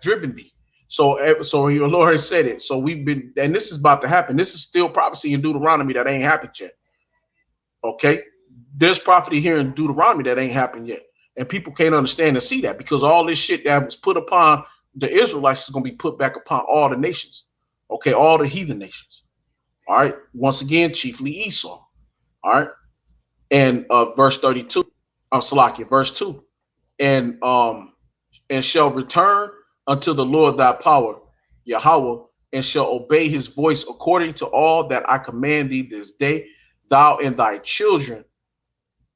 driven thee. So your Lord has said it. So we've been, and this is about to happen. This is still prophecy in Deuteronomy that ain't happened yet. Okay, there's prophecy here in Deuteronomy that ain't happened yet, and people can't understand and see that because all this shit that was put upon the Israelites is going to be put back upon all the nations. Okay, all the heathen nations. All right. Once again, chiefly Esau. All right. And verse 32. Salakia, verse 2. And shall return unto the Lord thy power, Yahweh, and shall obey his voice according to all that I command thee this day, thou and thy children,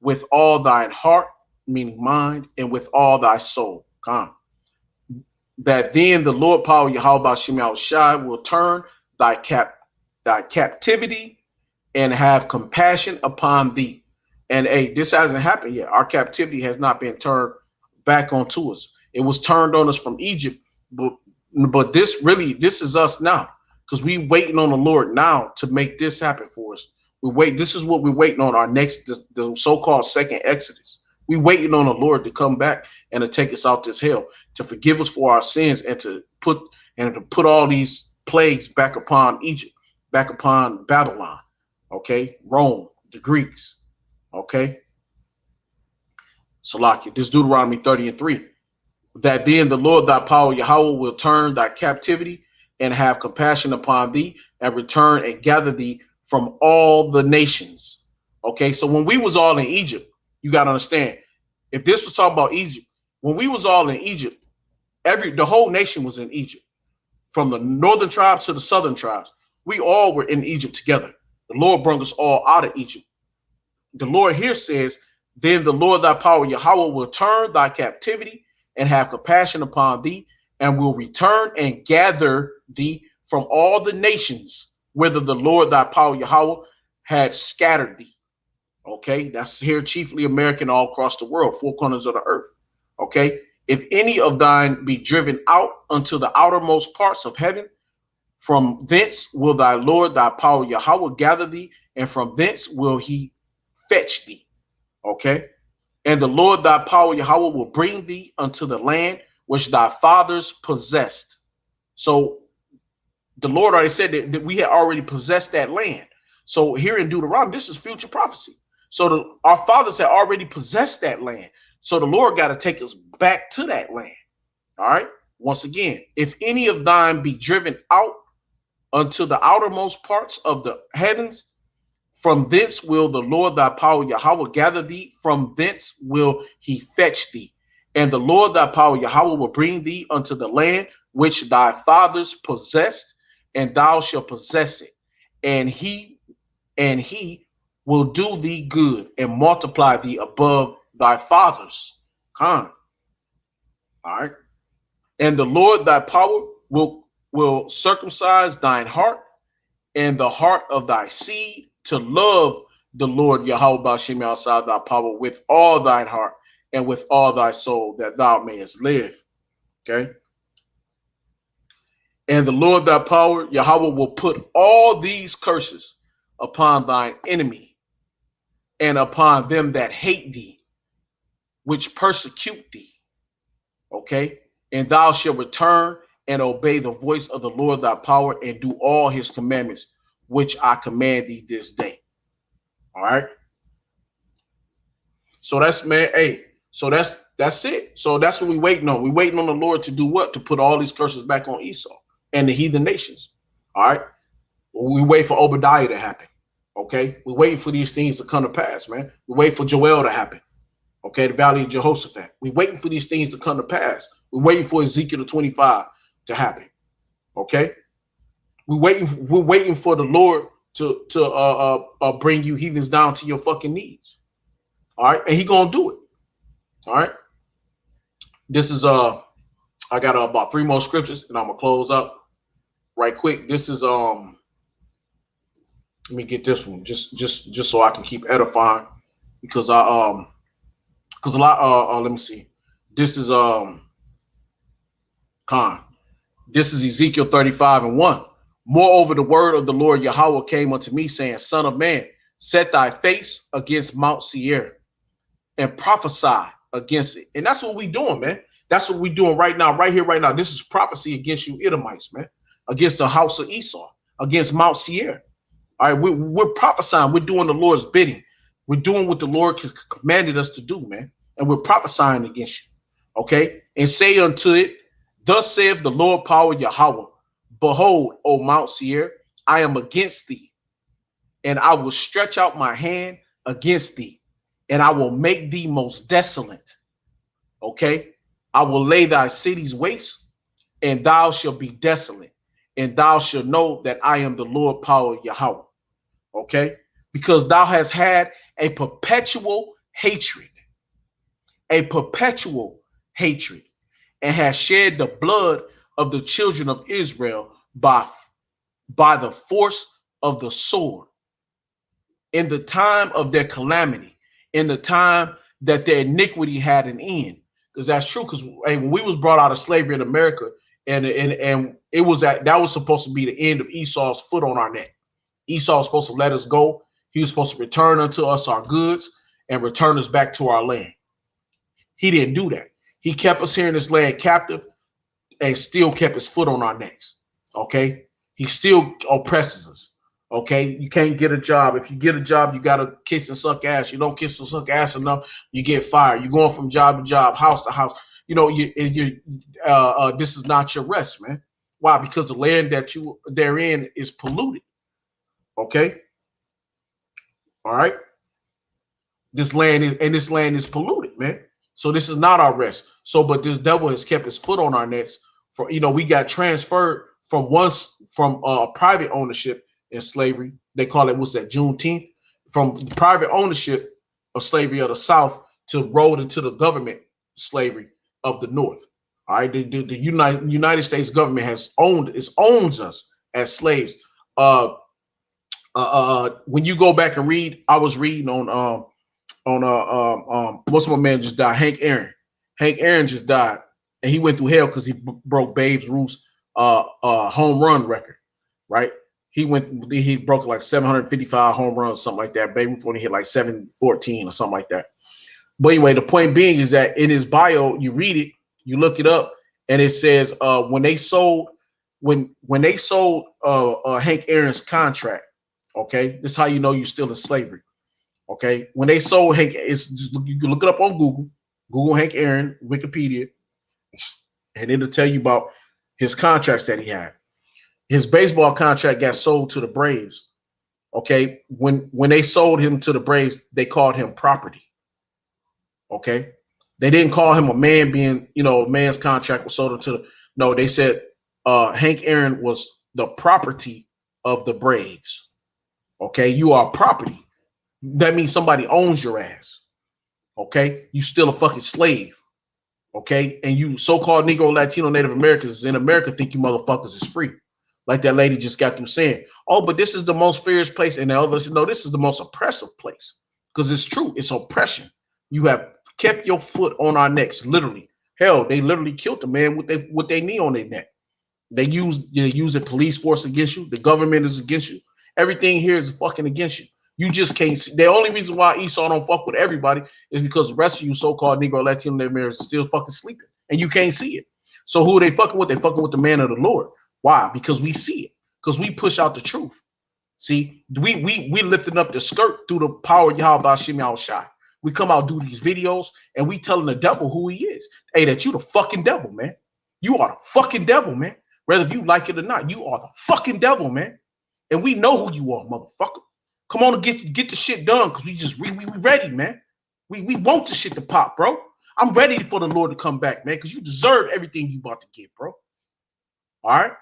with all thine heart, meaning mind, and with all thy soul. Come. That then the Lord power, Yahweh Ba'Shem Yahushai, will turn thy captivity and have compassion upon thee. And this hasn't happened yet. Our captivity has not been turned back onto us. It was turned on us from Egypt, but this is us now, because we waiting on the Lord now to make this happen for us. This is what we're waiting on, our next, the so-called second Exodus. We waiting on the Lord to come back and to take us out this hell, to forgive us for our sins, and to put all these plagues back upon Egypt, back upon Babylon, okay, Rome, the Greeks, okay. Salakia, this Deuteronomy 30:3. That then the Lord thy power, Yahweh, will turn thy captivity and have compassion upon thee, and return and gather thee from all the nations. Okay, so when we was all in Egypt, you got to understand, if this was talking about Egypt, when we was all in Egypt, the whole nation was in Egypt, from the northern tribes to the southern tribes. We all were in Egypt together. The Lord brought us all out of Egypt. The Lord here says, then the Lord thy power, Yahweh, will turn thy captivity and have compassion upon thee, and will return and gather thee from all the nations, whither the Lord thy power Yahweh had scattered thee. Okay, that's here chiefly American, all across the world, four corners of the earth. Okay, if any of thine be driven out unto the outermost parts of heaven, from thence will thy Lord thy power Yahweh gather thee, and from thence will he fetch thee. Okay, and the Lord thy power Yahweh will bring thee unto the land which thy fathers possessed. So the Lord already said that we had already possessed that land. So here in Deuteronomy, this is future prophecy. So our fathers had already possessed that land. So the Lord got to take us back to that land. All right. Once again, if any of thine be driven out unto the outermost parts of the heavens, from thence will the Lord thy power Yahweh gather thee, from thence will he fetch thee. And the Lord thy power Yahweh will bring thee unto the land which thy fathers possessed, and thou shalt possess it. And he will do thee good and multiply thee above thy fathers. All right. And the Lord thy power will circumcise thine heart and the heart of thy seed to love the Lord Yahweh B'Shem outside thy power with all thine heart and with all thy soul, that thou mayest live. Okay. And the Lord thy power Yahweh will put all these curses upon thine enemy and upon them that hate thee, which persecute thee. Okay. And thou shalt return and obey the voice of the Lord thy power and do all his commandments, which I command thee this day. All right. So that's, man, hey, so that's it. So that's what we waiting on. We waiting on the Lord to do what? To put all these curses back on Esau and the heathen nations. All right. We wait for Obadiah to happen. Okay. We're waiting for these things to come to pass, man. We wait for Joel to happen. Okay. The Valley of Jehoshaphat. We're waiting for these things to come to pass. We're waiting for Ezekiel 25 to happen. Okay. We're waiting for the Lord to bring you heathens down to your fucking knees. All right. And he going to do it. All right. This is I got about 3 more scriptures and I'm going to close up right quick. This is let me get this one just so I can keep edifying, because because a lot let me see. This is this is Ezekiel 35:1. Moreover, the word of the Lord Yahweh came unto me, saying, Son of man, set thy face against Mount Seir and prophesy against it. And that's what we doing, man. That's what we doing right now, right here, right now. This is prophecy against you Edomites, man, against the house of Esau, against Mount Seir. All right, we're prophesying. We're doing the Lord's bidding. We're doing what the Lord has commanded us to do, man. And we're prophesying against you. Okay. And say unto it, thus saith the Lord power Yahweh, behold, O Mount Seir, I am against thee, and I will stretch out my hand against thee, and I will make thee most desolate. Okay. I will lay thy cities waste, and thou shalt be desolate, and thou shalt know that I am the Lord power Yahweh. Okay. Because thou hast had a perpetual hatred, and has shed the blood of the children of Israel by the force of the sword in the time of their calamity, in the time that their iniquity had an end. Because that's true. Because when we was brought out of slavery in America, and it was that was supposed to be the end of Esau's foot on our neck. Esau was supposed to let us go. He was supposed to return unto us our goods and return us back to our land. He didn't do that. He kept us here in this land captive and still kept his foot on our necks. Okay. He still oppresses us. Okay. You can't get a job. If you get a job, you got to kiss and suck ass. You don't kiss and suck ass enough, you get fired. You're going from job to job, house to house. You know, this is not your rest, man. Why? Because the land that they're in is polluted. Okay. All right. This land is polluted, man. So this is not our rest. So, but this devil has kept his foot on our necks. For we got transferred from private ownership in slavery. They call it, what's that, Juneteenth? From the private ownership of slavery of the South to rolled into the government slavery of the North. All right, the United States government has owns us as slaves. When you go back and read, I was reading on what's my man just died? Hank Aaron. Hank Aaron just died, and he went through hell because he broke Babe Ruth's home run record, right? He broke like 755 home runs, something like that. Babe Ruth only hit like 714 or something like that. But anyway, the point being is that in his bio, you read it, you look it up, and it says when they sold Hank Aaron's contract, okay, this is how you know you're still in slavery. Okay, when they sold Hank, you can look it up on Google Hank Aaron, Wikipedia, and it'll tell you about his contracts that he had. His baseball contract got sold to the Braves. Okay, when they sold him to the Braves, they called him property. Okay, they didn't call him a man being, a man's contract was sold to no, they said Hank Aaron was the property of the Braves. Okay, you are property. That means somebody owns your ass. Okay, you still a fucking slave. Okay, and you so-called Negro, Latino, Native Americans in America think you motherfuckers is free. Like that lady just got through saying, oh, but this is the most fierce place. And the others, no, this is the most oppressive place. Because it's true, it's oppression. You have kept your foot on our necks, literally. Hell, they literally killed the man with their knee on their neck. They use the police force against you. The government is against you. Everything here is fucking against you. You just can't see. The only reason why Esau don't fuck with everybody is because the rest of you so-called Negro, Latino, Native Americans still fucking sleeping. And you can't see it. So who are they fucking with? They fucking with the man of the Lord. Why? Because we see it. Because we push out the truth. See, we lifting up the skirt through the power of Yahweh Bashim Yahushua. We come out, do these videos, and we telling the devil who he is. Hey, that you the fucking devil, man. You are the fucking devil, man. Whether if you like it or not, you are the fucking devil, man. And we know who you are, motherfucker. Come on and get the shit done, because we ready, man. We want the shit to pop, bro. I'm ready for the Lord to come back, man, because you deserve everything you about to get, bro. All right?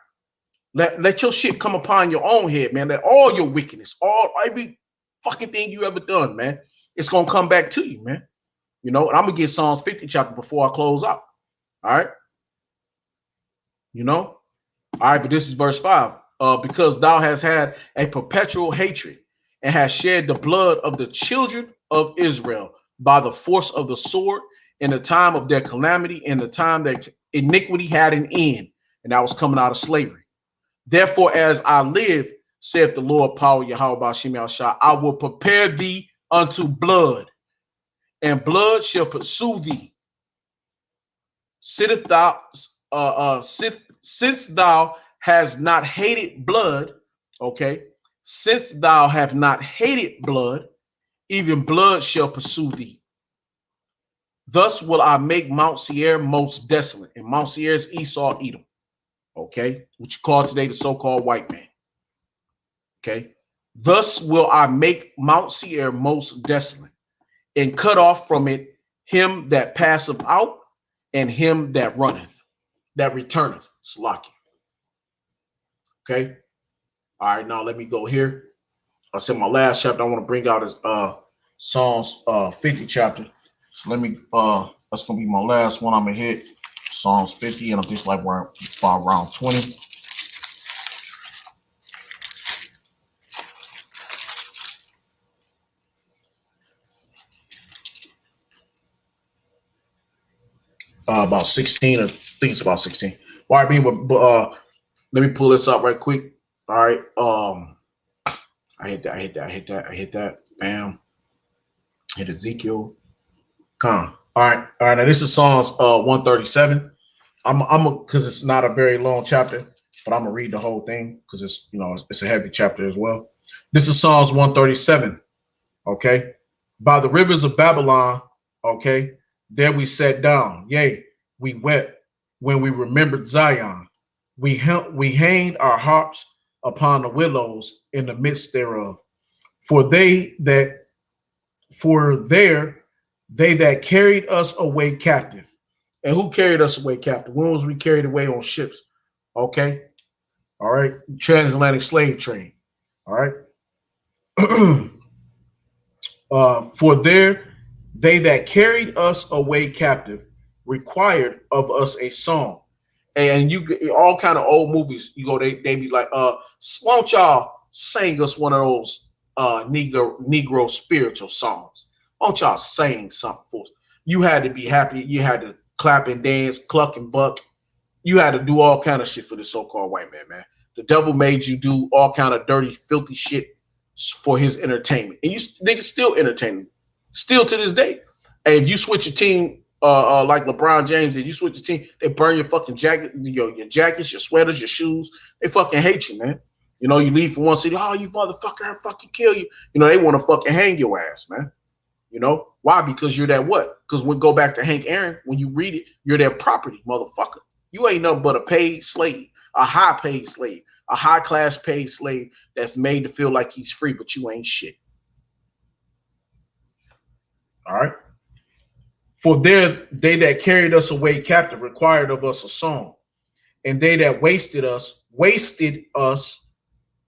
Let your shit come upon your own head, man. Let all your wickedness, every fucking thing you ever done, man, it's going to come back to you, man. And I'm going to get Psalms 50 chapter before I close out. All right? All right, but this is verse 5. Because thou hast had a perpetual hatred and hast shed the blood of the children of Israel by the force of the sword in the time of their calamity, in the time that iniquity had an end, and that was coming out of slavery. Therefore, as I live, saith the Lord, power Yahweh Bashim Yahushua, I will prepare thee unto blood, and blood shall pursue thee. Since thou hast not hated blood, okay, since thou have not hated blood, even blood shall pursue thee. Thus will I make Mount Seir most desolate. And Mount Seir is Esau, Edom. Okay, which you call today the so-called white man. Okay, thus will I make Mount Seir most desolate, and cut off from it him that passeth out, and him that runneth, that returneth. Salaki. Okay. All right, now let me go here. I said my last chapter I want to bring out is Psalms 50 chapter. So let me that's gonna be my last one. I'm gonna hit Psalms 50, and I'm just like around 20. About 16, I think it's about 16. All right, but let me pull this up right quick. All right. I hit that. Bam. Hit Ezekiel. Con. All right. Now this is Psalms 137. I'm because it's not a very long chapter, but I'm gonna read the whole thing because it's it's a heavy chapter as well. This is Psalms 137. Okay. By the rivers of Babylon, okay, there we sat down. Yea, we wept when we remembered Zion. We hanged our harps upon the willows in the midst thereof. For there they that carried us away captive. And who carried us away captive? When was we carried away on ships? Okay. All right. Transatlantic slave trade. All right. For there they that carried us away captive required of us a song. And you get all kind of old movies, you go, they be like, why don't y'all sing us one of those Negro spiritual songs? Why don't y'all sing something for us? You had to be happy, you had to clap and dance, cluck and buck. You had to do all kind of shit for the so-called white man, man. The devil made you do all kind of dirty, filthy shit for his entertainment. And you niggas still entertaining. Still to this day. Hey, if you switch your team like LeBron James, if you switch your team, they burn your fucking jacket, your jackets, your sweaters, your shoes. They fucking hate you, man. You know, you leave from one city, oh, you motherfucker, I fucking kill you. You know, they want to fucking hang your ass, man. You know, why? Because you're that what? Because when go back to Hank Aaron, when you read it, you're their property, motherfucker. You ain't nothing but a paid slave, a high paid slave, a high class paid slave that's made to feel like he's free, but you ain't shit. All right. For they that carried us away captive required of us a song, and they that wasted us,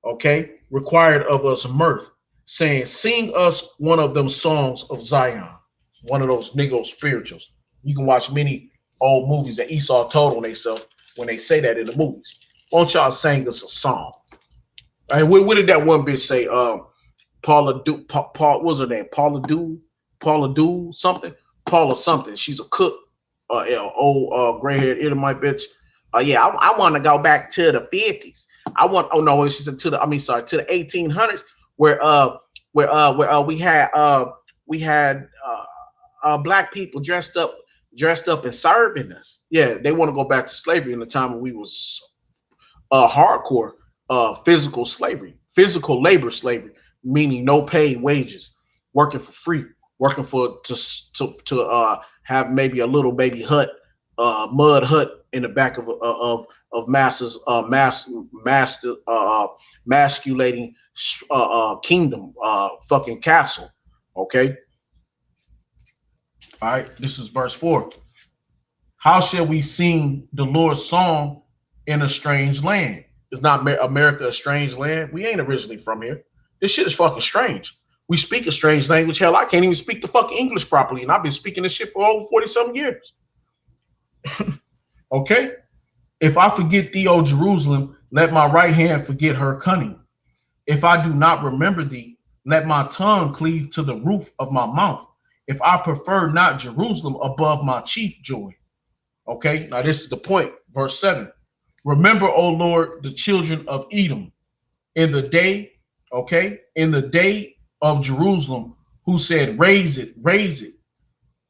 okay, required of us mirth, saying, sing us one of them songs of Zion, one of those nigga spirituals. You can watch many old movies that Esau told on themselves when they say that in the movies. Why don't y'all sing us a song? All right, what did that one bitch say? Paula what was her name? Paula Do something. Paula something. She's a cook. Old gray-haired Edomite bitch. Yeah, I want to go back to the 50s. I want. Oh no, she said to the 1800s where we had black people dressed up and serving us. Yeah, they want to go back to slavery in the time when we was hardcore physical slavery, physical labor slavery, meaning no paid wages, working for free, working for to have maybe a little baby hut, mud hut in the back of masses, masculating kingdom, fucking castle. Okay. All right. This is verse 4. How shall we sing the Lord's song in a strange land? Is not America a strange land? We ain't originally from here. This shit is fucking strange. We speak a strange language. Hell, I can't even speak the fucking English properly, and I've been speaking this shit for over 40-something years. Okay? If I forget thee, O Jerusalem, let my right hand forget her cunning. If I do not remember thee, let my tongue cleave to the roof of my mouth. If I prefer not Jerusalem above my chief joy. Okay, now this is the point. Verse 7. Remember, O Lord, the children of Edom in the day, in the day of Jerusalem, who said, raise it,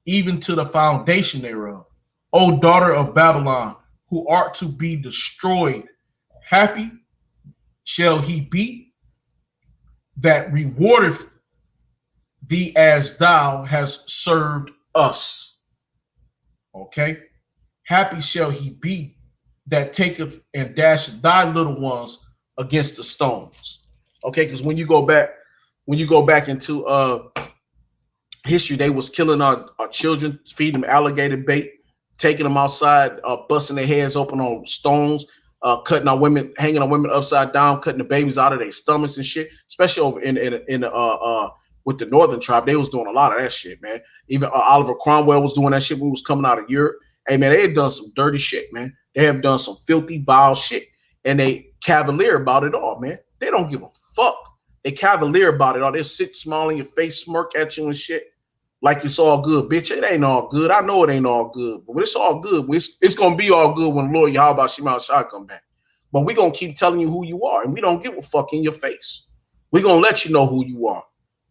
even to the foundation thereof. O daughter of Babylon, who art to be destroyed, happy shall he be that rewardeth thee as thou hast served us. Okay? Happy shall he be that taketh and dasheth thy little ones against the stones. Okay, because when you go back into history, they was killing our children, feeding them alligator bait, taking them outside, busting their heads open on stones, cutting our women, hanging our women upside down, cutting the babies out of their stomachs and shit. Especially over in with the northern tribe, they was doing a lot of that shit, man. Even Oliver Cromwell was doing that shit when he was coming out of Europe. Hey, man, they had done some dirty shit, man. They have done some filthy, vile shit, and they cavalier about it all, man. They don't give a fuck. They cavalier about it all. They sit smile in your face, smirk at you and shit, like it's all good, bitch. It ain't all good. I know it ain't all good, but when it's all good, it's gonna be all good when Lord Yahweh Shema Shai come back. But we gonna keep telling you who you are, and we don't give a fuck in your face. We gonna let you know who you are,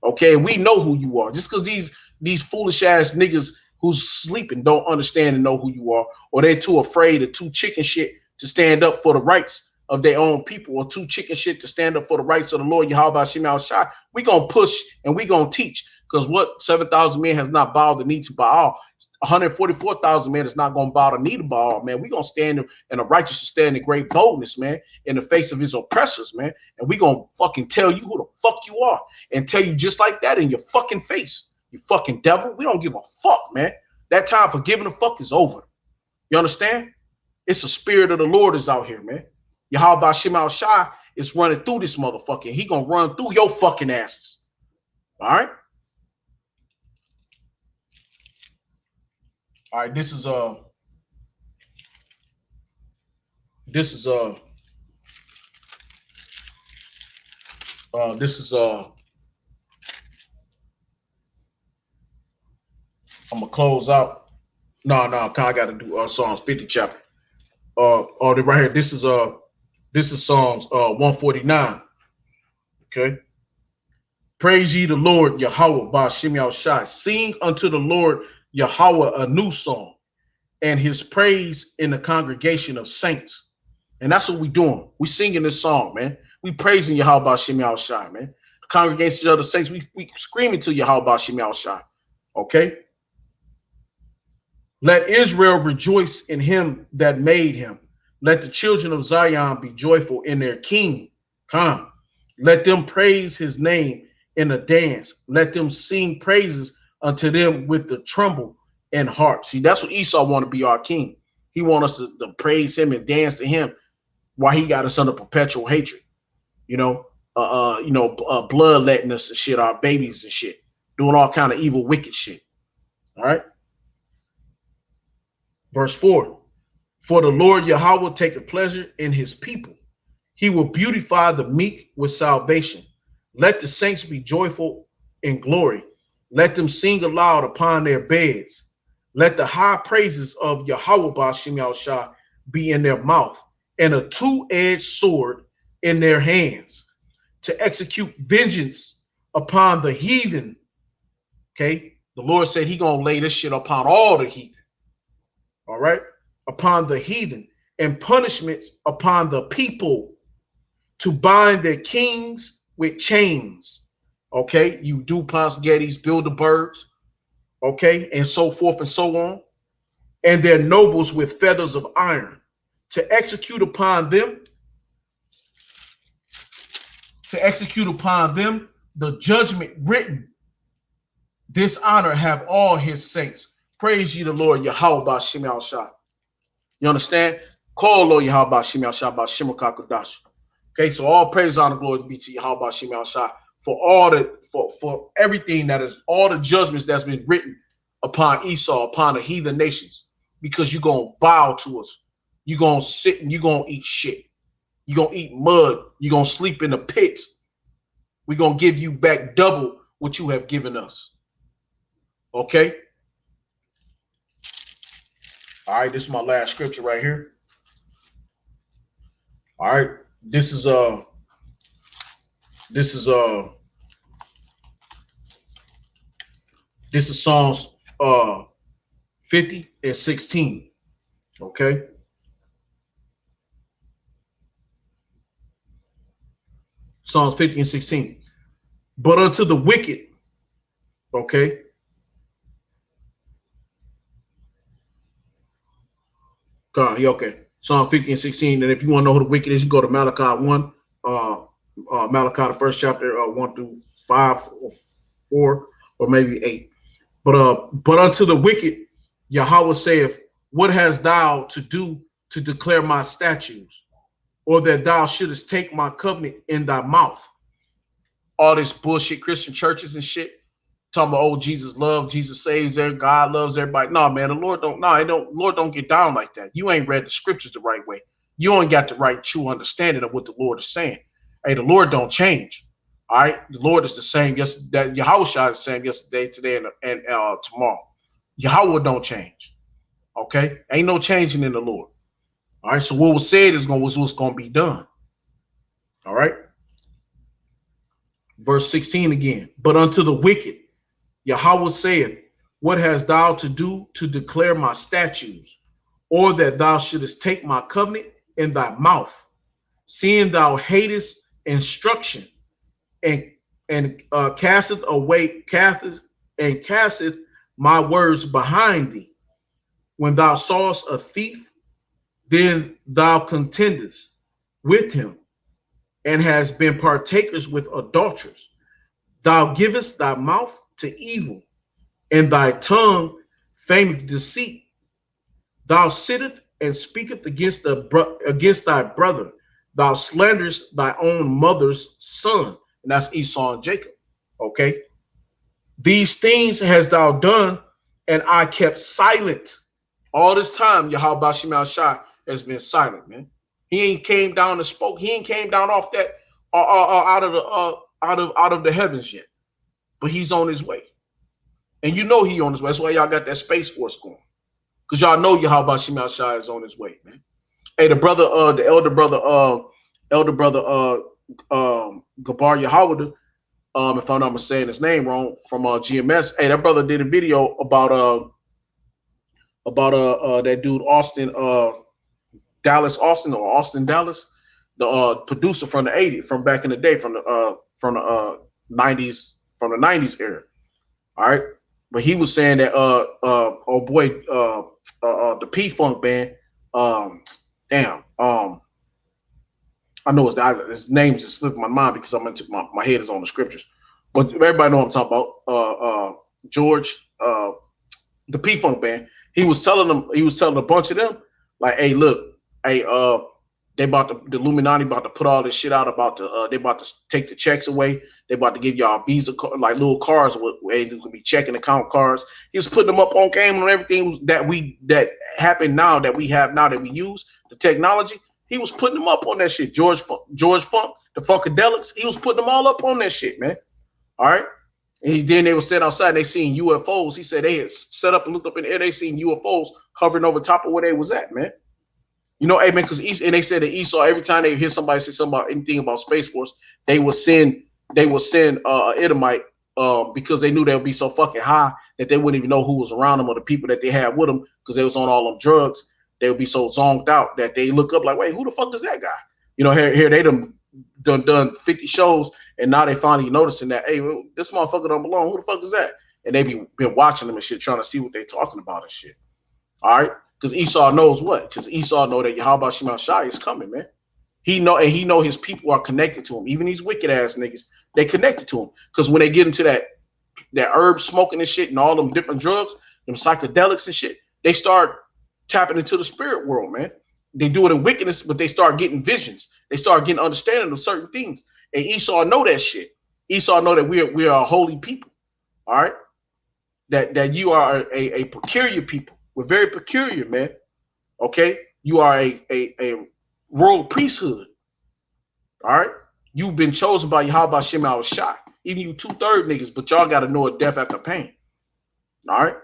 okay? We know who you are. Just because these foolish ass niggas who's sleeping don't understand and know who you are, or they're too afraid or too chicken shit to stand up for the rights of their own people, or too chicken shit to stand up for the rights of the Lord Yahweh Shema Shai. We gonna push and we gonna teach, because what 7,000 men has not bowed the knee to Baal, 144,000 men is not gonna bow the knee to Baal, man. We gonna stand and the righteous will stand in great boldness, man, in the face of his oppressors, man. And we gonna fucking tell you who the fuck you are, and tell you just like that in your fucking face. You fucking devil. We don't give a fuck, man. That time for giving a fuck is over. You understand? It's the spirit of the Lord is out here, man. Yahweh Shema Shai is running through this motherfucker. He gonna run through your fucking asses. All right? All right, this is I'm gonna close out. No, I gotta do Psalms 50 chapter. Right here. This is Psalms 149. Okay. Praise ye the Lord Yahweh by Shimei Shai. Sing unto the Lord Yahweh a new song, and his praise in the congregation of saints. And that's what we doing. We singing this song, man. We praising Yahweh by Shimei Shai, man. The congregation of the saints, we screaming to Yahweh by Shimei Shai. Okay. Let Israel rejoice in him that made him. Let the children of Zion be joyful in their king. Come. Let them praise his name in a dance. Let them sing praises unto them with the tremble and harp. See, that's what Esau want to be our king. He want us to praise him and dance to him while he got us under perpetual hatred. Bloodletting us and shit, our babies and shit, doing all kind of evil, wicked shit. All right. Verse 4, for the Lord Yahweh taketh pleasure in his people. He will beautify the meek with salvation. Let the saints be joyful in glory. Let them sing aloud upon their beds. Let the high praises of Yahweh Ba'Shem Yahushua be in their mouth, and a two-edged sword in their hands, to execute vengeance upon the heathen. Okay, the Lord said he gonna lay this shit upon all the heathen. All right, upon the heathen, and punishments upon the people, to bind their kings with chains. Okay, you DuPonts, Gettys, Bilderbergs, okay, and so forth and so on, and their nobles with feathers of iron, to execute upon them the judgment written. Dishonor have all his saints. Praise ye the Lord Yahweh Ba'Shem Yahushua. You understand? Call Lord Yahweh Ba'Shem Yahushua Ba'Shem Kakodash. Okay, so all praise, honor, glory be to Yahweh Ba'Shem Yahushua for all for everything that is, all the judgments that's been written upon Esau, upon the heathen nations, because you're gonna bow to us. You're gonna sit and you're gonna eat shit. You're gonna eat mud. You're gonna sleep in the pits. We're gonna give you back double what you have given us. Okay. All right, this is my last scripture right here. All right, this is Psalms 50 and 16. Okay. Psalms 50 and 16. But unto the wicked, okay. Okay. Psalm 50 and 16. And if you want to know who the wicked is, you go to Malachi 1, Malachi, the first chapter, 1 through 5 or 4, or maybe 8. But unto the wicked, Yahweh saith, what hast thou to do to declare my statutes, or that thou shouldest take my covenant in thy mouth? All this bullshit Christian churches and shit talking about, oh, Jesus loves, Jesus saves, God loves everybody. No, man, the Lord don't get down like that. You ain't read the scriptures the right way. You ain't got the right true understanding of what the Lord is saying. Hey, the Lord don't change. All right, the Lord is the same. Yes, that Yahweh is the same yesterday, today, and tomorrow. Yahweh don't change. Okay, ain't no changing in the Lord. All right, so what was said is what's going to be done. All right. Verse 16 again. But unto the wicked, Yahweh saith, what hast thou to do to declare my statutes, or that thou shouldest take my covenant in thy mouth, seeing thou hatest instruction, and casteth my words behind thee? When thou sawest a thief, then thou contendest with him, and hast been partakers with adulterers. Thou givest thy mouth to evil, and thy tongue fameth deceit. Thou sittest and speaketh against thy brother. Thou slanderest thy own mother's son. And that's Esau and Jacob. Okay. These things hast thou done, and I kept silent. All this time, Yahweh Shema Shai has been silent, man. He ain't came down and spoke. He ain't came down off that out of the heavens yet. But he's on his way. And you know he on his way. That's why y'all got that Space Force going. Because y'all know Yahweh Shema Shai is on his way, man. Hey, the elder brother, Gabar Yahweh, if I'm not saying his name wrong, from GMS. Hey, that brother did a video about that dude Austin Dallas, the producer from the 80s, from back in the day, from the 90s era. All right. But he was saying that the P-Funk band, I know his name just slipped my mind because I'm into my head is on the scriptures. But everybody know what I'm talking about. George, the P-Funk band. He was telling a bunch of them, like, hey, look, hey, the Illuminati about to put all this shit out they about to take the checks away. They about to give y'all Visa, like little cars where you can be checking account cards. He was putting them up on game and everything that happened now, that we have now, that we use the technology. He was putting them up on that shit. George Funk, the Funkadelics, he was putting them all up on that shit, man. All right. And then they were sitting outside and they seen UFOs. He said they had set up and looked up in the air. They seen UFOs hovering over top of where they was at, man. You know, hey, man, because and they said that Esau, every time they hear somebody say something about anything about Space Force, they would send Edomite because they knew they would be so fucking high that they wouldn't even know who was around them or the people that they had with them because they was on all them drugs. They would be so zonked out that they look up like, wait, who the fuck is that guy? You know, here they done 50 shows, and now they finally noticing that, hey, this motherfucker don't belong. Who the fuck is that? And they been watching them and shit, trying to see what they talking about and shit. All right, because Esau knows what? Because Esau know that Yahweh Shema Shai is coming, man. He know his people are connected to him. Even these wicked ass niggas, they connected to him. Because when they get into that herb smoking and shit and all them different drugs, them psychedelics and shit, they start tapping into the spirit world, man. They do it in wickedness, but they start getting visions. They start getting understanding of certain things. And Esau know that shit. Esau know that we are a holy people. All right. That you are a peculiar people. We're very peculiar, man. Okay. You are a royal priesthood. All right. You've been chosen by Yahweh Shema Shai. Even you 2/3 niggas, but y'all got to know a death after pain. All right.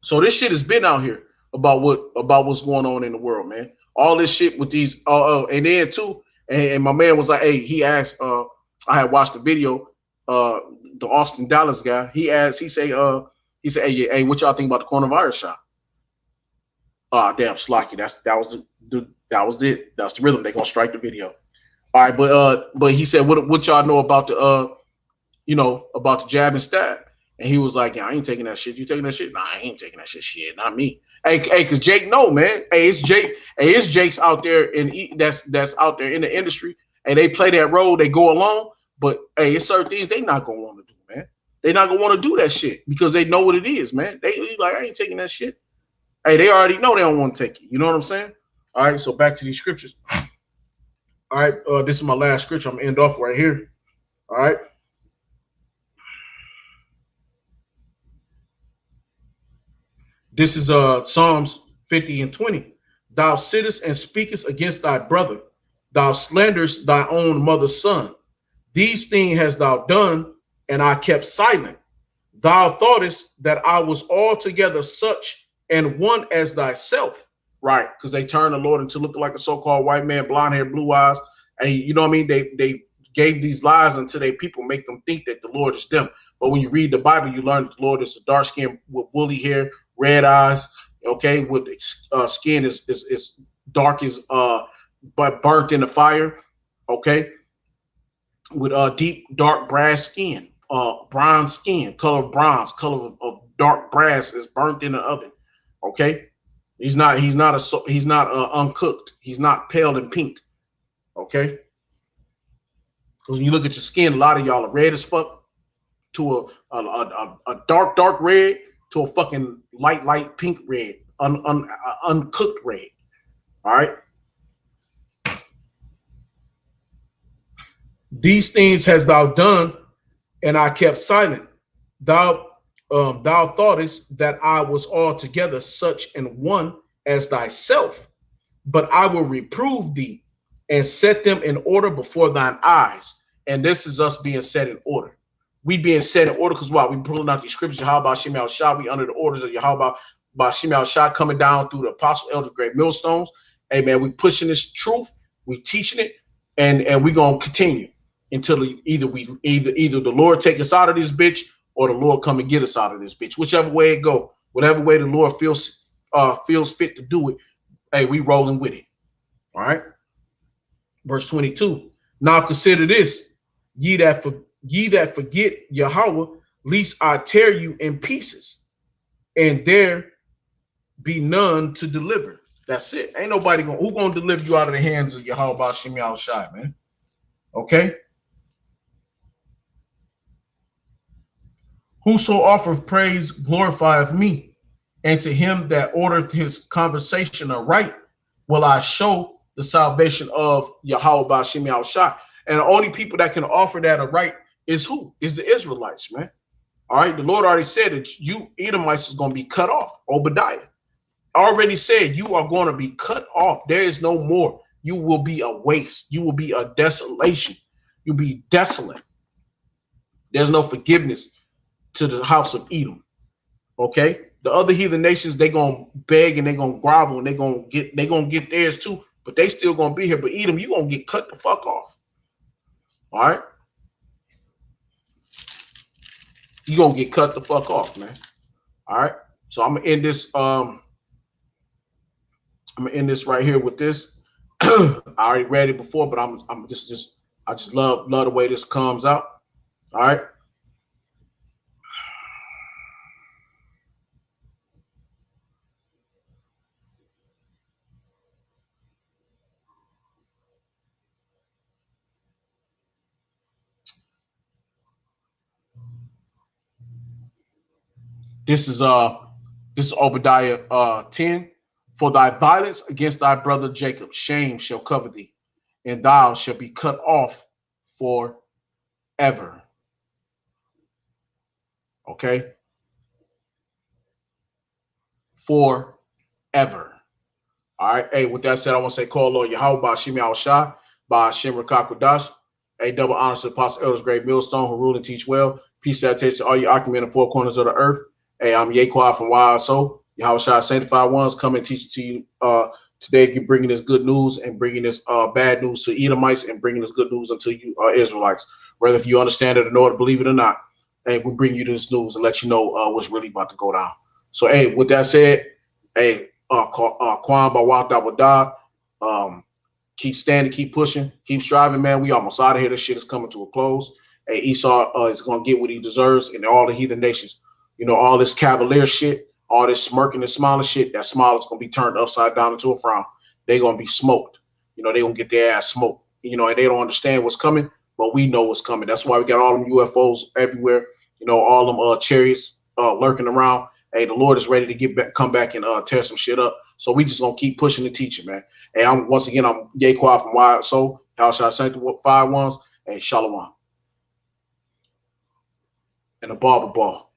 So this shit has been out here about what's going on in the world, man. All this shit with these, and then too, and my man was like, hey, he asked, I had watched the video, the Austin Dallas guy. He said, hey, what y'all think about the coronavirus shot? Damn, Slocky, that's the rhythm. They gonna strike the video. All right, but he said, what y'all know about about the jab and stab? And he was like, yeah, I ain't taking that shit. You taking that shit? Nah, I ain't taking that shit. Shit, not me. Hey, cause Jake, no, man. Hey, it's Jake. Hey, it's Jake's out there that's out there in the industry, and they play that role. They go along, but hey, it's certain things they not gonna want to do, man. They not gonna want to do that shit because they know what it is, man. They like, I ain't taking that shit. Hey, they already know they don't want to take it. You know what I'm saying? All right, so back to these scriptures. All right, this is my last scripture. I'm gonna end off right here. All right. This is Psalms 50 and 20. Thou sittest and speakest against thy brother. Thou slanderest thy own mother's son. These things hast thou done, and I kept silent. Thou thoughtest that I was altogether such and one as thyself. Right, because they turned the Lord into looking like a so-called white man, blonde hair, blue eyes. And you know what I mean? They gave these lies until they people make them think that the Lord is them. But when you read the Bible, you learn that the Lord is a dark skin with woolly hair, red eyes, okay, with skin is dark as but burnt in the fire, okay, with deep dark brass skin, bronze skin, color of bronze, color of dark brass is burnt in the oven, okay. He's not uncooked. He's not pale and pink, okay. Because when you look at your skin, a lot of y'all are red as fuck to a dark red to a fucking light pink red, uncooked red. All right. These things hast thou done, and I kept silent. Thou thou thoughtest that I was altogether such an one as thyself, but I will reprove thee and set them in order before thine eyes. And this is us being set in order. We being set in order because why? We pulling out these scriptures. How about Shimei Shah? We under the orders of Yahweh by Shimei Shah coming down through the apostle elder great millstones. Hey man, we pushing this truth, we teaching it, and we gonna continue until either the Lord take us out of this bitch or the Lord come and get us out of this bitch. Whichever way it go, whatever way the Lord feels fit to do it, hey, we rolling with it. All right. Verse 22. Now consider this, ye that forget Yahweh, lest I tear you in pieces, and there be none to deliver. That's it. Ain't nobody who gonna deliver you out of the hands of Yahweh Bashim Yahweh Shai, man. Okay. Whoso offereth praise glorifieth me, and to him that ordereth his conversation aright will I show the salvation of Yahweh Bashim Yahweh Shai. And the only people that can offer that aright is who? Is the Israelites, man. All right. The Lord already said that you Edomites is going to be cut off. Obadiah already said you are going to be cut off. There is no more. You will be a waste. You will be a desolation. You'll be desolate. There's no forgiveness to the house of Edom. Okay. The other heathen nations, they gonna beg and they gonna grovel and they gonna get theirs too, but they still gonna be here. But Edom, you gonna get cut the fuck off. All right. You gonna get cut the fuck off, man. All right. So I'm gonna end this. I'm gonna end this right here with this. I already read it before, but I just love the way this comes out. All right. This is Obadiah 10. For thy violence against thy brother Jacob, shame shall cover thee, and thou shalt be cut off forever. Okay? Forever. All right. Hey, with that said, I want to say, call Lord Yahweh by Shimi Al Shah, by Shem Rakakwadash. A double honor to the Apostle Elders Great Millstone, who rule and teach well. Peace, salutation to all you occupant in the four corners of the earth. Hey, I'm Yaquah from Wild Soul. Yahweh Shah Sanctified Ones come and teach it to you today, bringing this good news and bringing this bad news to Edomites and bringing this good news unto you Israelites. Whether if you understand it or know it, believe it or not, hey, we bring you this news and let you know what's really about to go down. So, hey, with that said, hey, Kwan by Wada, keep standing, keep pushing, keep striving, man. We almost out of here. This shit is coming to a close. Hey, Esau is going to get what he deserves, and all the heathen nations, you know, all this cavalier shit, all this smirking and smiling shit, that smile is going to be turned upside down into a frown. They're going to be smoked. You know, they're going to get their ass smoked. You know, and they don't understand what's coming, but we know what's coming. That's why we got all them UFOs everywhere, you know, all them chariots lurking around. Hey, the Lord is ready to come back and tear some shit up. So we just going to keep pushing and teaching, man. Hey, I'm Yaquah from Wild Soul. How shall I sanctify ones? Hey, Shalom. And the barber ball.